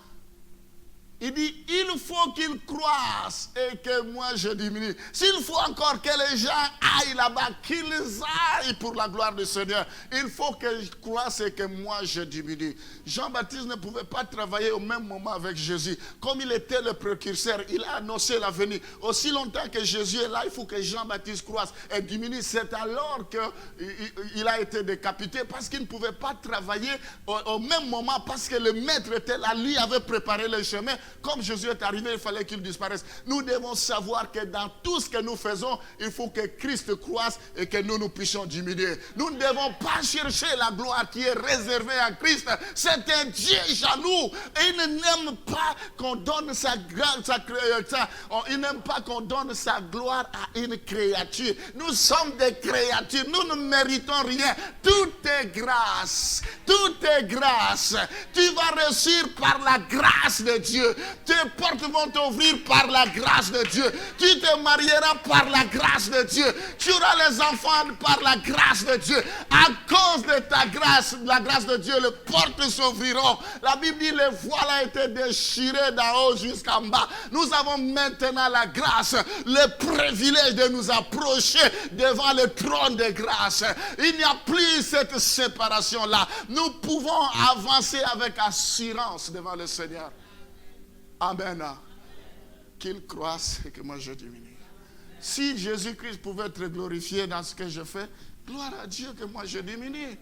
S1: il dit, il faut qu'il croisse et que moi je diminue. S'il faut encore que les gens aillent là-bas, qu'ils aillent pour la gloire du Seigneur, il faut qu'ils croissent et que moi je diminue. Jean-Baptiste ne pouvait pas travailler au même moment avec Jésus. Comme il était le précurseur, il a annoncé l'avenir. Aussi longtemps que Jésus est là, il faut que Jean-Baptiste croisse et diminue. C'est alors qu'il a été décapité parce qu'il ne pouvait pas travailler au même moment parce que le maître était là, lui avait préparé le chemin. Comme Jésus est arrivé, il fallait qu'il disparaisse. Nous devons savoir que dans tout ce que nous faisons, il faut que Christ croisse et que nous puissions diminuer. Nous ne devons pas chercher la gloire qui est réservée à Christ. C'est un Dieu jaloux. Et il n'aime pas qu'on donne il n'aime pas qu'on donne sa gloire à une créature. Nous sommes des créatures. Nous ne méritons rien. Tout est grâce. Tout est grâce. Tu vas réussir par la grâce de Dieu. Tes portes vont t'ouvrir par la grâce de Dieu. Tu te marieras par la grâce de Dieu. Tu auras les enfants par la grâce de Dieu. À cause de ta grâce, la grâce de Dieu, les portes s'ouvriront. La Bible dit les voiles ont été déchirées d'en haut jusqu'en bas. Nous avons maintenant la grâce, le privilège de nous approcher devant le trône de grâce. Il n'y a plus cette séparation-là. Nous pouvons avancer avec assurance devant le Seigneur. Amen. Qu'il croisse et que moi je diminue. Si Jésus-Christ pouvait être glorifié dans ce que je fais, gloire à Dieu que moi je diminue.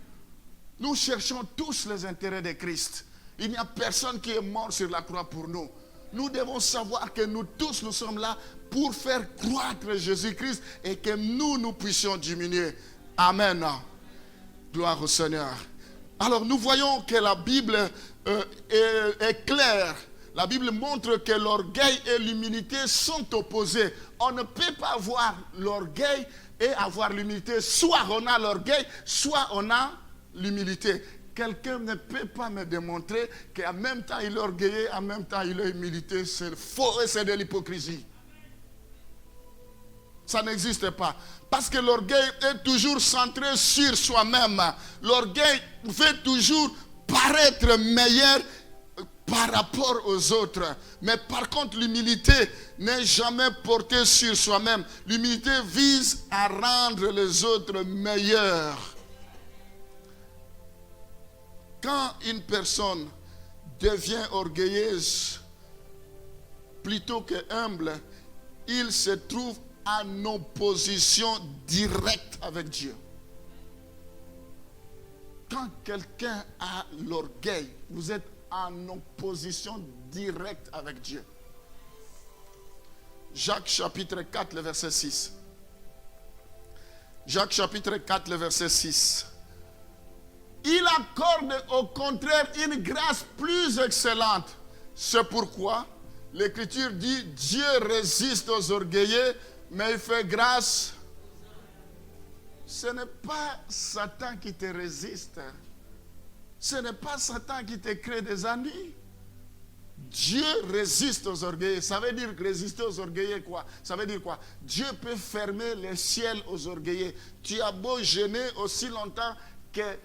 S1: Nous cherchons tous les intérêts de Christ. Il n'y a personne qui est mort sur la croix pour nous. Nous devons savoir que nous tous, nous sommes là pour faire croître Jésus-Christ et que nous puissions diminuer. Amen. Gloire au Seigneur. Alors nous voyons que la Bible est claire. La Bible montre que l'orgueil et l'humilité sont opposés. On ne peut pas avoir l'orgueil et avoir l'humilité. Soit on a l'orgueil, soit on a l'humilité. Quelqu'un ne peut pas me démontrer qu'en même temps il est orgueilleux, en même temps il est humilité. C'est faux et c'est de l'hypocrisie. Ça n'existe pas. Parce que l'orgueil est toujours centré sur soi-même. L'orgueil veut toujours paraître meilleur par rapport aux autres. Mais par contre, l'humilité n'est jamais portée sur soi-même. L'humilité vise à rendre les autres meilleurs. Quand une personne devient orgueilleuse plutôt que humble, il se trouve en opposition directe avec Dieu. Quand quelqu'un a l'orgueil, vous êtes en opposition directe avec Dieu. Jacques chapitre 4, le verset 6. Jacques chapitre 4, le verset 6. Il accorde au contraire une grâce plus excellente. C'est pourquoi l'Écriture dit Dieu résiste aux orgueilleux, mais il fait grâce. Ce n'est pas Satan qui te résiste. Ce n'est pas Satan qui te crée des ennuis. Dieu résiste aux orgueilleux. Ça veut dire résister aux orgueilleux quoi? Ça veut dire quoi? Dieu peut fermer les ciels aux orgueilleux. Tu as beau jeûner aussi longtemps que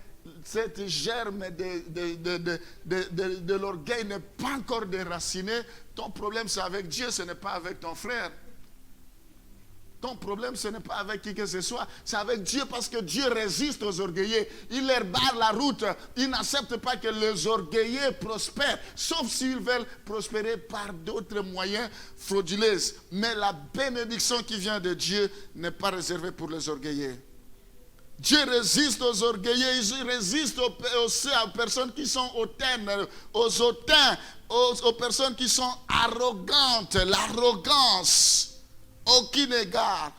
S1: cette germe de l'orgueil n'est pas encore déracinée. Ton problème c'est avec Dieu, ce n'est pas avec ton frère. Ton problème, ce n'est pas avec qui que ce soit, c'est avec Dieu parce que Dieu résiste aux orgueilleux. Il leur barre la route. Il n'accepte pas que les orgueilleux prospèrent, sauf s'ils veulent prospérer par d'autres moyens frauduleux. Mais la bénédiction qui vient de Dieu n'est pas réservée pour les orgueilleux. Dieu résiste aux orgueilleux, il résiste aussi aux personnes qui sont hautaines, aux hautains, aux personnes qui sont arrogantes, l'arrogance. Aucun égard,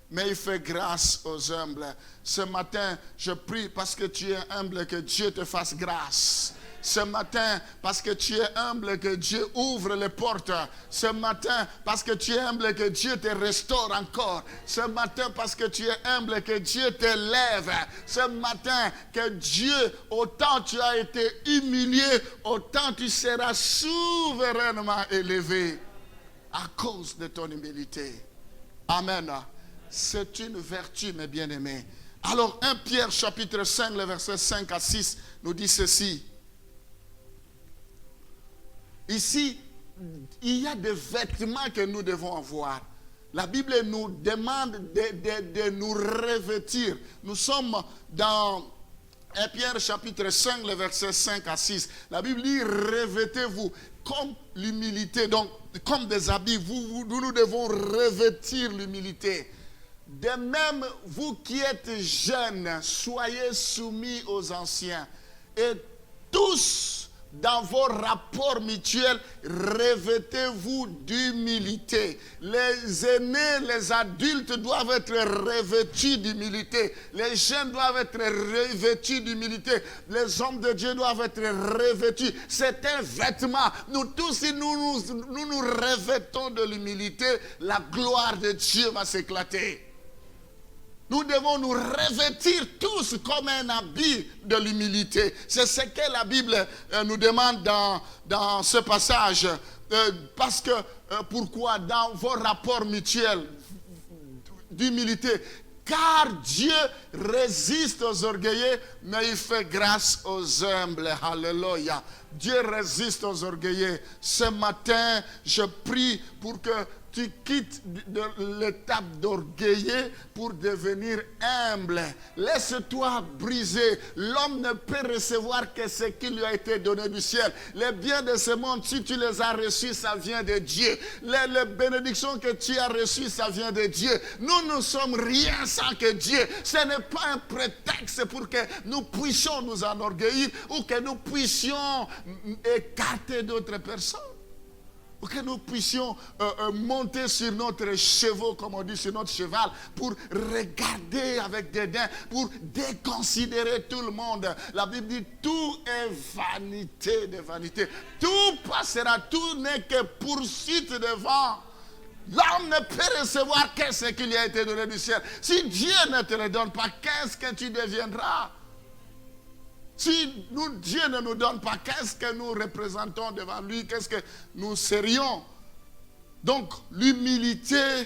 S1: mais il fait grâce aux humbles. Ce matin, je prie parce que tu es humble, que Dieu te fasse grâce. Ce matin, parce que tu es humble, que Dieu ouvre les portes. Ce matin, parce que tu es humble, que Dieu te restaure encore. Ce matin, parce que tu es humble, que Dieu te lève. Ce matin, que Dieu, autant tu as été humilié, autant tu seras souverainement élevé. À cause de ton humilité. Amen. C'est une vertu, mes bien-aimés. Alors, 1 Pierre chapitre 5, le verset 5 à 6, nous dit ceci. Ici, il y a des vêtements que nous devons avoir. La Bible nous demande de nous revêtir. Nous sommes dans 1 Pierre chapitre 5, le verset 5 à 6. La Bible dit, revêtez-vous comme l'humilité. Donc, comme des habits, nous devons revêtir l'humilité. De même, vous qui êtes jeunes, soyez soumis aux anciens. Et tous, dans vos rapports mutuels, revêtez-vous d'humilité. Les aînés, les adultes doivent être revêtus d'humilité. Les jeunes doivent être revêtus d'humilité. Les hommes de Dieu doivent être revêtus. C'est un vêtement. Nous tous, si nous revêtons de l'humilité, la gloire de Dieu va s'éclater. Nous devons nous revêtir tous comme un habit de l'humilité. C'est ce que la Bible nous demande dans ce passage. Parce que, pourquoi? Dans vos rapports mutuels d'humilité. Car Dieu résiste aux orgueilleux, mais il fait grâce aux humbles. Alléluia. Dieu résiste aux orgueilleux. Ce matin, je prie pour que tu quittes l'étape d'orgueilleux pour devenir humble. Laisse-toi briser. L'homme ne peut recevoir que ce qui lui a été donné du ciel. Les biens de ce monde, si tu les as reçus, ça vient de Dieu. Les bénédictions que tu as reçues, ça vient de Dieu. Nous ne sommes rien sans que Dieu. Ce n'est pas un prétexte pour que nous puissions nous enorgueillir ou que nous puissions écarter d'autres personnes. Pour que nous puissions monter sur notre chevaux, comme on dit, sur notre cheval, pour regarder avec dédain, pour déconsidérer tout le monde. La Bible dit, tout est vanité de vanité. Tout passera, tout n'est que poursuite de vent. L'homme ne peut recevoir que ce qui lui a été donné du ciel. Si Dieu ne te le donne pas, qu'est-ce que tu deviendras? Si Dieu ne nous donne pas, qu'est-ce que nous représentons devant lui? Qu'est-ce que nous serions? Donc, l'humilité,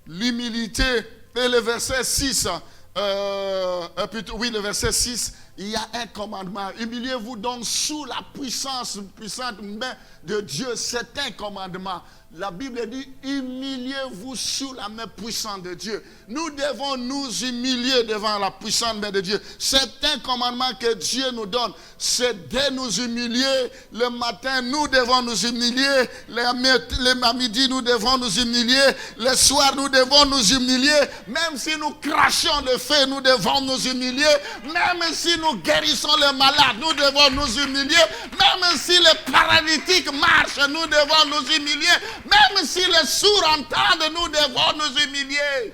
S1: et le verset 6, le verset 6, il y a un commandement. Humiliez-vous donc sous la puissante main de Dieu. C'est un commandement. La Bible dit, humiliez-vous sous la main puissante de Dieu. Nous devons nous humilier devant la puissante main de Dieu. C'est un commandement que Dieu nous donne. C'est de nous humilier. Le matin, nous devons nous humilier. Le midi, nous devons nous humilier. Le soir, nous devons nous humilier. Même si nous crachons le feu, nous devons nous humilier. Même si nous guérissons les malades, nous devons nous humilier. Même si les paralytiques marchent, nous devons nous humilier. Même si les sourds entendent, nous devons nous humilier.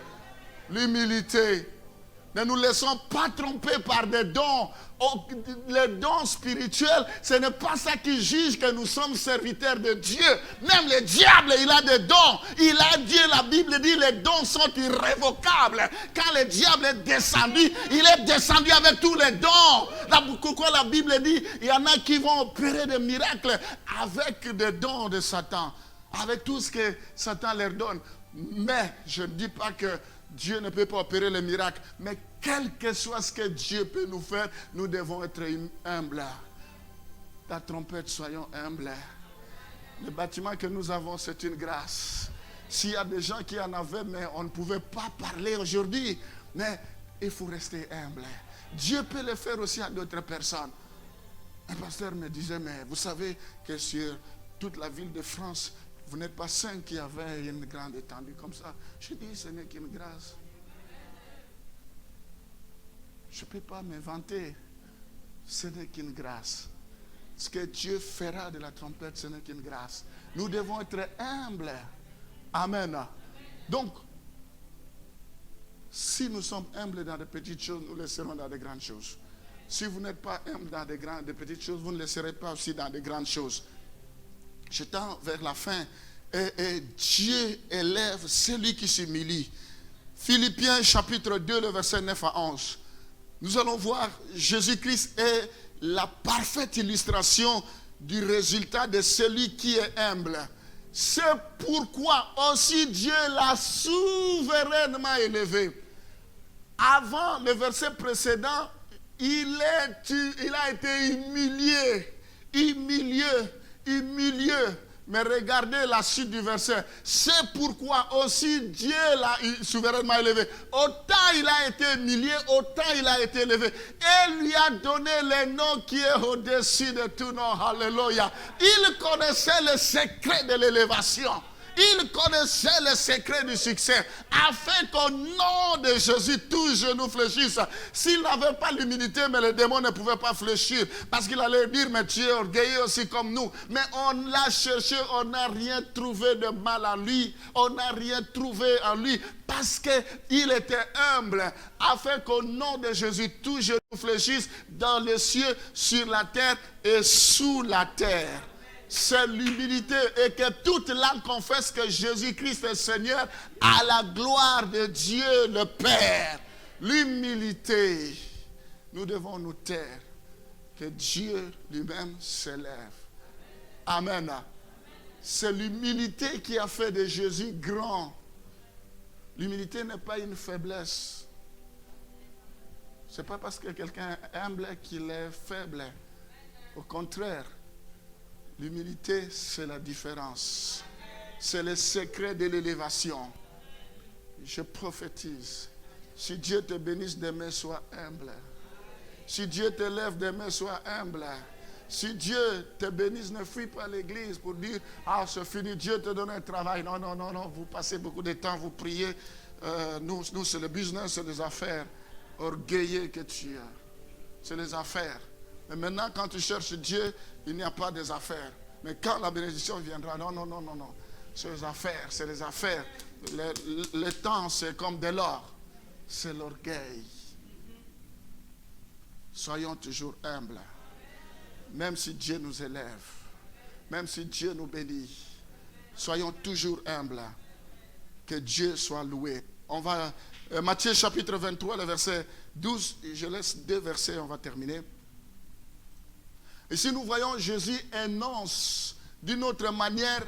S1: L'humilité. Ne nous laissons pas tromper par des dons. Les dons spirituels, ce n'est pas ça qui juge que nous sommes serviteurs de Dieu. Même le diable, il a des dons. Il a dit, la Bible dit, les dons sont irrévocables. Quand le diable est descendu, il est descendu avec tous les dons. Pourquoi la Bible dit, il y en a qui vont opérer des miracles avec des dons de Satan. Avec tout ce que Satan leur donne. Mais je ne dis pas que Dieu ne peut pas opérer les miracles. Mais quel que soit ce que Dieu peut nous faire, nous devons être humbles. La trompette, soyons humbles. Le bâtiment que nous avons, c'est une grâce. S'il y a des gens qui en avaient, mais on ne pouvait pas parler aujourd'hui. Mais il faut rester humble. Dieu peut le faire aussi à d'autres personnes. Un pasteur me disait, mais vous savez que sur toute la ville de France, vous n'êtes pas 5 qui avaient une grande étendue comme ça. Je dis, ce n'est qu'une grâce. Je ne peux pas m'inventer. Ce n'est qu'une grâce. Ce que Dieu fera de la trompette, ce n'est qu'une grâce. Nous devons être humbles. Amen. Donc, si nous sommes humbles dans de petites choses, nous le serons dans de grandes choses. Si vous n'êtes pas humble dans de petites choses, vous ne le serez pas aussi dans de grandes choses. Je tends vers la fin. Et Dieu élève celui qui s'humilie. Philippiens chapitre 2, le verset 9 à 11. Nous allons voir Jésus-Christ est la parfaite illustration du résultat de celui qui est humble. C'est pourquoi aussi Dieu l'a souverainement élevé. Avant le verset précédent, il a été humilié. Mais regardez la suite du verset. C'est pourquoi aussi Dieu l'a souverainement élevé. Autant il a été humilié, autant il a été élevé. Et lui a donné le nom qui est au-dessus de tout nom. Alléluia. Il connaissait le secret de l'élévation. Il connaissait le secret du succès, afin qu'au nom de Jésus, tout genou fléchisse. S'il n'avait pas l'humilité, mais les démons ne pouvaient pas fléchir, parce qu'il allait dire, mais tu es orgueilleux aussi comme nous. Mais on l'a cherché, on n'a rien trouvé de mal en lui, on n'a rien trouvé en lui, parce qu'il était humble, afin qu'au nom de Jésus, tout genou fléchisse dans les cieux, sur la terre et sous la terre. C'est l'humilité et que toute langue confesse que Jésus-Christ est Seigneur à la gloire de Dieu le Père. L'humilité, nous devons nous taire, que Dieu lui-même s'élève. Amen. C'est l'humilité qui a fait de Jésus grand. L'humilité n'est pas une faiblesse. Ce n'est pas parce que quelqu'un est humble qu'il est faible. Au contraire. L'humilité, c'est la différence. C'est le secret de l'élévation. Je prophétise. Si Dieu te bénisse demain, sois humble. Si Dieu te lève demain, sois humble. Si Dieu te bénisse, ne fuis pas l'église pour dire, ah, c'est fini, Dieu te donne un travail. Non, non, non, non, vous passez beaucoup de temps, vous priez. Nous, c'est le business, c'est les affaires. Orgueilleux que tu es. C'est les affaires. Mais maintenant, quand tu cherches Dieu, il n'y a pas des affaires. Mais quand la bénédiction viendra, non, non, non, non, non. C'est les affaires, c'est les affaires. Le temps, c'est comme de l'or. C'est l'orgueil. Soyons toujours humbles. Même si Dieu nous élève, même si Dieu nous bénit, soyons toujours humbles. Que Dieu soit loué. On va, Matthieu chapitre 23, le verset 12. Je laisse 2 versets, on va terminer. Ici, nous voyons Jésus énonce d'une autre manière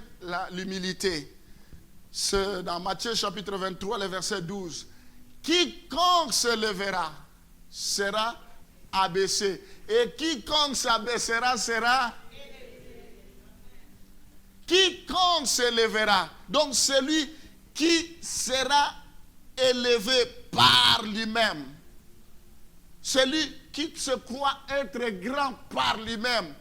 S1: l'humilité. C'est dans Matthieu chapitre 23, le verset 12. Quiconque se lèvera sera abaissé. Et quiconque s'abaissera sera élevé. Quiconque se lèvera. Donc celui qui sera élevé par lui-même. Celui qui se croit être grand par lui-même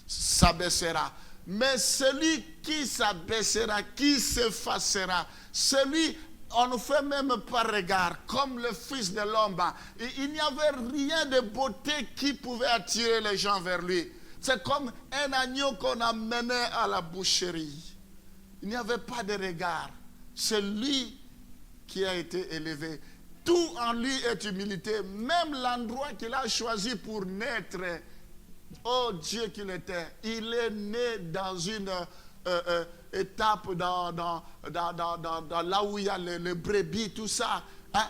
S1: s'abaissera. Mais celui qui s'abaissera, qui s'effacera, celui, on ne fait même pas regard, comme le Fils de l'homme. Il n'y avait rien de beauté qui pouvait attirer les gens vers lui. C'est comme un agneau qu'on a mené à la boucherie. Il n'y avait pas de regard. C'est lui qui a été élevé. Tout en lui est humilité. Même l'endroit qu'il a choisi pour naître, oh Dieu qu'il était, il est né dans une étape dans là où il y a les brebis, tout ça. Hein?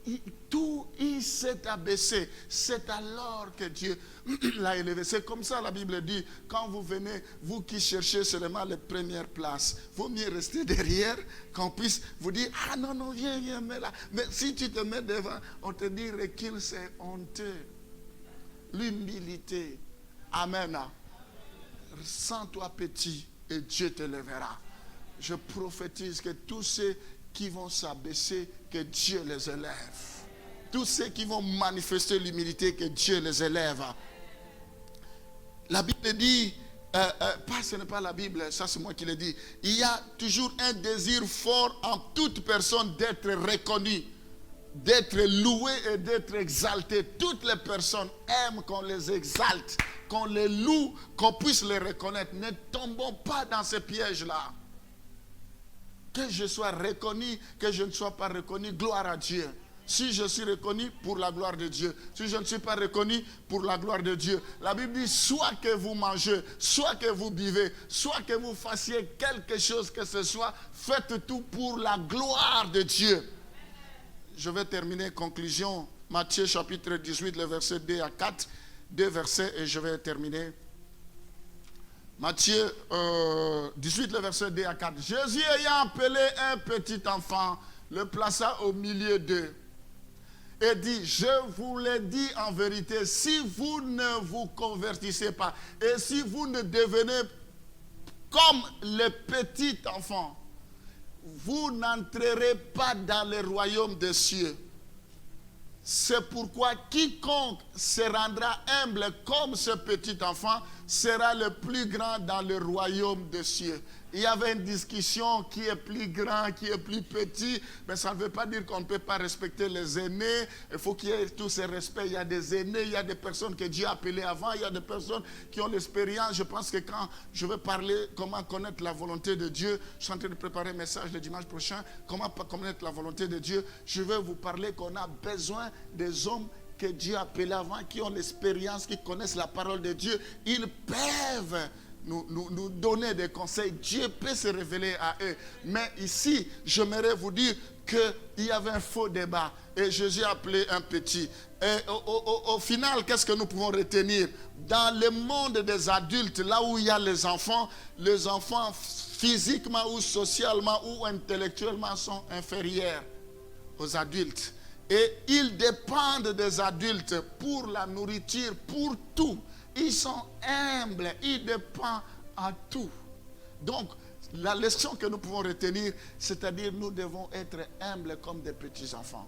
S1: Il s'est abaissé. C'est alors que Dieu l'a élevé. C'est comme ça la Bible dit, quand vous venez, vous qui cherchez seulement les premières places, vaut mieux rester derrière, qu'on puisse vous dire, ah non, viens, mets là. Mais si tu te mets devant, on te dit, recule, c'est honteux. L'humilité. Amen. Sens-toi petit et Dieu te lèvera. Je prophétise que tous ceux qui vont s'abaisser, que Dieu les élève. Tous ceux qui vont manifester l'humilité, que Dieu les élève. La Bible dit, ce n'est pas la Bible, ça c'est moi qui l'ai dit. Il y a toujours un désir fort en toute personne d'être reconnu, d'être loué et d'être exalté. Toutes les personnes aiment qu'on les exalte, qu'on les loue, qu'on puisse les reconnaître. Ne tombons pas dans ces pièges-là. Que je sois reconnu, que je ne sois pas reconnu, gloire à Dieu. Si je suis reconnu, pour la gloire de Dieu. Si je ne suis pas reconnu, pour la gloire de Dieu. La Bible dit, soit que vous mangez, soit que vous buvez, soit que vous fassiez quelque chose que ce soit, faites tout pour la gloire de Dieu. Je vais terminer, conclusion, Matthieu chapitre 18, le verset 2 à 4. 2 versets et je vais terminer. Matthieu 18, le verset 2 à 4. Jésus ayant appelé un petit enfant, le plaça au milieu d'eux et dit, je vous l'ai dit en vérité, si vous ne vous convertissez pas et si vous ne devenez comme les petits enfants, vous n'entrerez pas dans le royaume des cieux. C'est pourquoi quiconque se rendra humble comme ce petit enfant sera le plus grand dans le royaume des cieux. Il y avait une discussion qui est plus grand, qui est plus petit, mais ça ne veut pas dire qu'on ne peut pas respecter les aînés. Il faut qu'il y ait tout ce respect. Il y a des aînés, il y a des personnes que Dieu a appelées avant, il y a des personnes qui ont l'expérience. Je pense que quand je vais parler comment connaître la volonté de Dieu, je suis en train de préparer un message le dimanche prochain, comment connaître la volonté de Dieu, je vais vous parler qu'on a besoin des hommes que Dieu a appelés avant, qui ont l'expérience, qui connaissent la parole de Dieu. Ils peuvent nous donner des conseils. Dieu peut se révéler à eux. Mais ici, j'aimerais vous dire qu'il y avait un faux débat. Et Jésus a appelé un petit. Et au final, qu'est-ce que nous pouvons retenir? Dans le monde des adultes, là où il y a les enfants physiquement ou socialement ou intellectuellement sont inférieurs aux adultes. Et ils dépendent des adultes pour la nourriture, pour tout. Ils sont humbles, ils dépendent à tout. Donc, la leçon que nous pouvons retenir, c'est-à-dire nous devons être humbles comme des petits-enfants.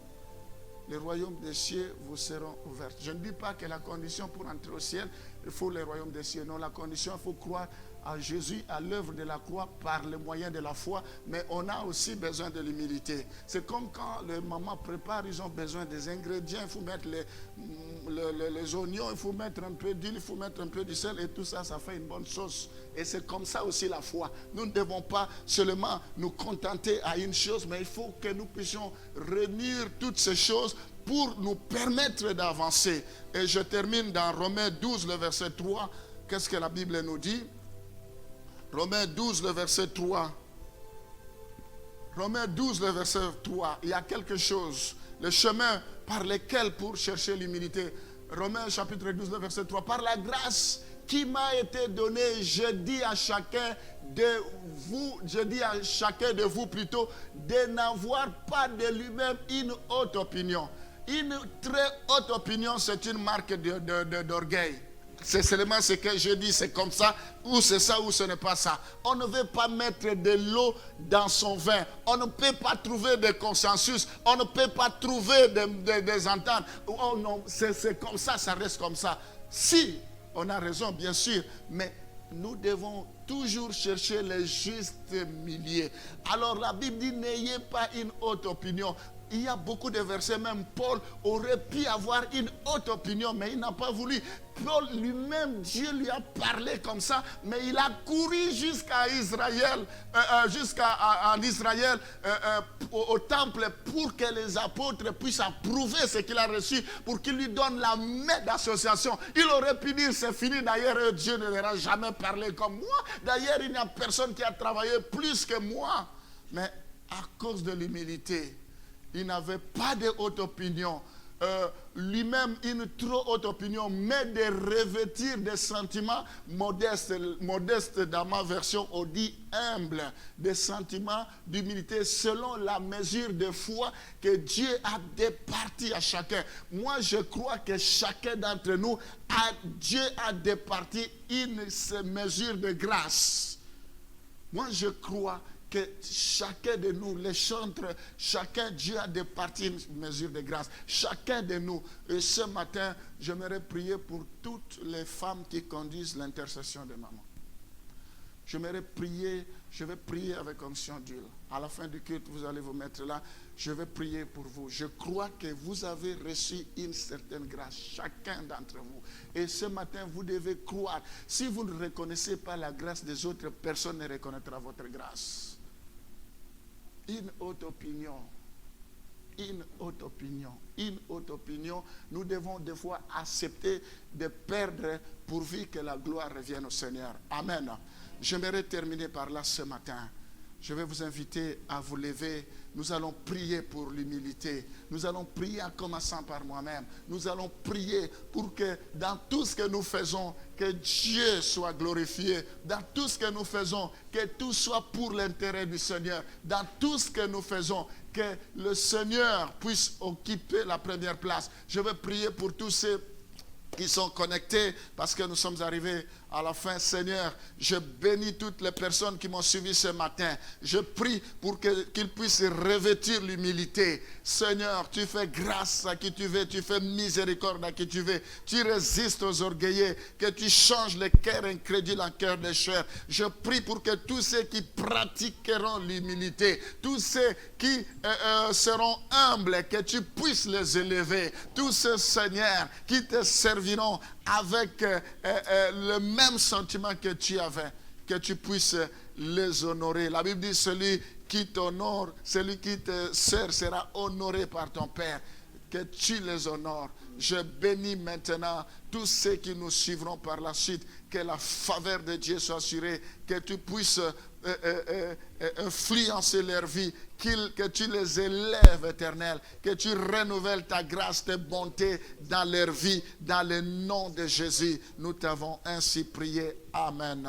S1: Les royaumes des cieux vous seront ouverts. Je ne dis pas que la condition pour entrer au ciel, il faut les royaumes des cieux. Non, la condition, il faut croire à Jésus, à l'œuvre de la croix par le moyen de la foi, mais on a aussi besoin de l'humilité. C'est comme quand les mamans préparent, ils ont besoin des ingrédients, il faut mettre les oignons, il faut mettre un peu d'huile, il faut mettre un peu de sel et tout ça, ça fait une bonne sauce. Et c'est comme ça aussi la foi. Nous ne devons pas seulement nous contenter à une chose, mais il faut que nous puissions réunir toutes ces choses pour nous permettre d'avancer. Et je termine dans Romains 12, le verset 3. Qu'est-ce que la Bible nous dit? Romains 12, le verset 3. Romains 12, le verset 3. Il y a quelque chose. Le chemin par lequel pour chercher l'humilité. Romains chapitre 12, le verset 3. Par la grâce qui m'a été donnée, je dis à chacun de vous plutôt, de n'avoir pas de lui-même une haute opinion. Une très haute opinion, c'est une marque d'orgueil. C'est seulement ce que je dis, c'est comme ça, ou c'est ça, ou ce n'est pas ça. On ne veut pas mettre de l'eau dans son vin. On ne peut pas trouver de consensus. On ne peut pas trouver des ententes. Oh non, c'est comme ça, ça reste comme ça. Si, on a raison, bien sûr, mais nous devons toujours chercher le juste milieu. Alors la Bible dit, n'ayez pas une haute opinion. il y a beaucoup de versets, même Paul aurait pu avoir une haute opinion, mais il n'a pas voulu. Paul lui-même, Dieu lui a parlé comme ça, mais il a couru jusqu'à Israël, au temple, pour que les apôtres puissent approuver ce qu'il a reçu, pour qu'il lui donne la main d'association. Il aurait pu dire, c'est fini, d'ailleurs, Dieu ne leur a jamais parlé comme moi. D'ailleurs, il n'y a personne qui a travaillé plus que moi. Mais à cause de l'humilité, il n'avait pas de haute opinion. Lui-même une trop haute opinion, mais de revêtir des sentiments modestes dans ma version, on dit humble, des sentiments d'humilité selon la mesure de foi que Dieu a départi à chacun. Moi, je crois que chacun d'entre nous, Dieu a départi une mesure de grâce. Moi, je crois que chacun de nous, les chantres, chacun, Dieu a départi une mesure de grâce. Chacun de nous. Et ce matin, j'aimerais prier pour toutes les femmes qui conduisent l'intercession de maman. J'aimerais prier, je vais prier avec onction d'huile. À la fin du culte, vous allez vous mettre là. Je vais prier pour vous. Je crois que vous avez reçu une certaine grâce, chacun d'entre vous. Et ce matin, vous devez croire. Si vous ne reconnaissez pas la grâce des autres, personne ne reconnaîtra votre grâce. Une haute opinion. Une haute opinion. Une haute opinion. Nous devons des fois accepter de perdre pourvu que la gloire revienne au Seigneur. Amen. J'aimerais terminer par là ce matin. Je vais vous inviter à vous lever. Nous allons prier pour l'humilité. Nous allons prier en commençant par moi-même. Nous allons prier pour que dans tout ce que nous faisons, que Dieu soit glorifié. Dans tout ce que nous faisons, que tout soit pour l'intérêt du Seigneur. Dans tout ce que nous faisons, que le Seigneur puisse occuper la première place. Je vais prier pour tous ceux qui sont connectés parce que nous sommes arrivés à la fin. Seigneur, je bénis toutes les personnes qui m'ont suivi ce matin. Je prie pour qu'ils puissent revêtir l'humilité. Seigneur, tu fais grâce à qui tu veux, tu fais miséricorde à qui tu veux. Tu résistes aux orgueilleux, que tu changes les cœurs incrédules en cœurs de chair. Je prie pour que tous ceux qui pratiqueront l'humilité, tous ceux qui seront humbles, que tu puisses les élever. Tous ceux, Seigneur, qui te serviront avec le même sentiment que tu avais, que tu puisses les honorer. La Bible dit, celui qui t'honore, celui qui te sert sera honoré par ton Père. Que tu les honores. Je bénis maintenant tous ceux qui nous suivront par la suite. Que la faveur de Dieu soit assurée. Que tu puisses influencer leur vie. Que tu les élèves, Éternel. Que tu renouvelles ta grâce, ta bonté dans leur vie. Dans le nom de Jésus, nous t'avons ainsi prié. Amen.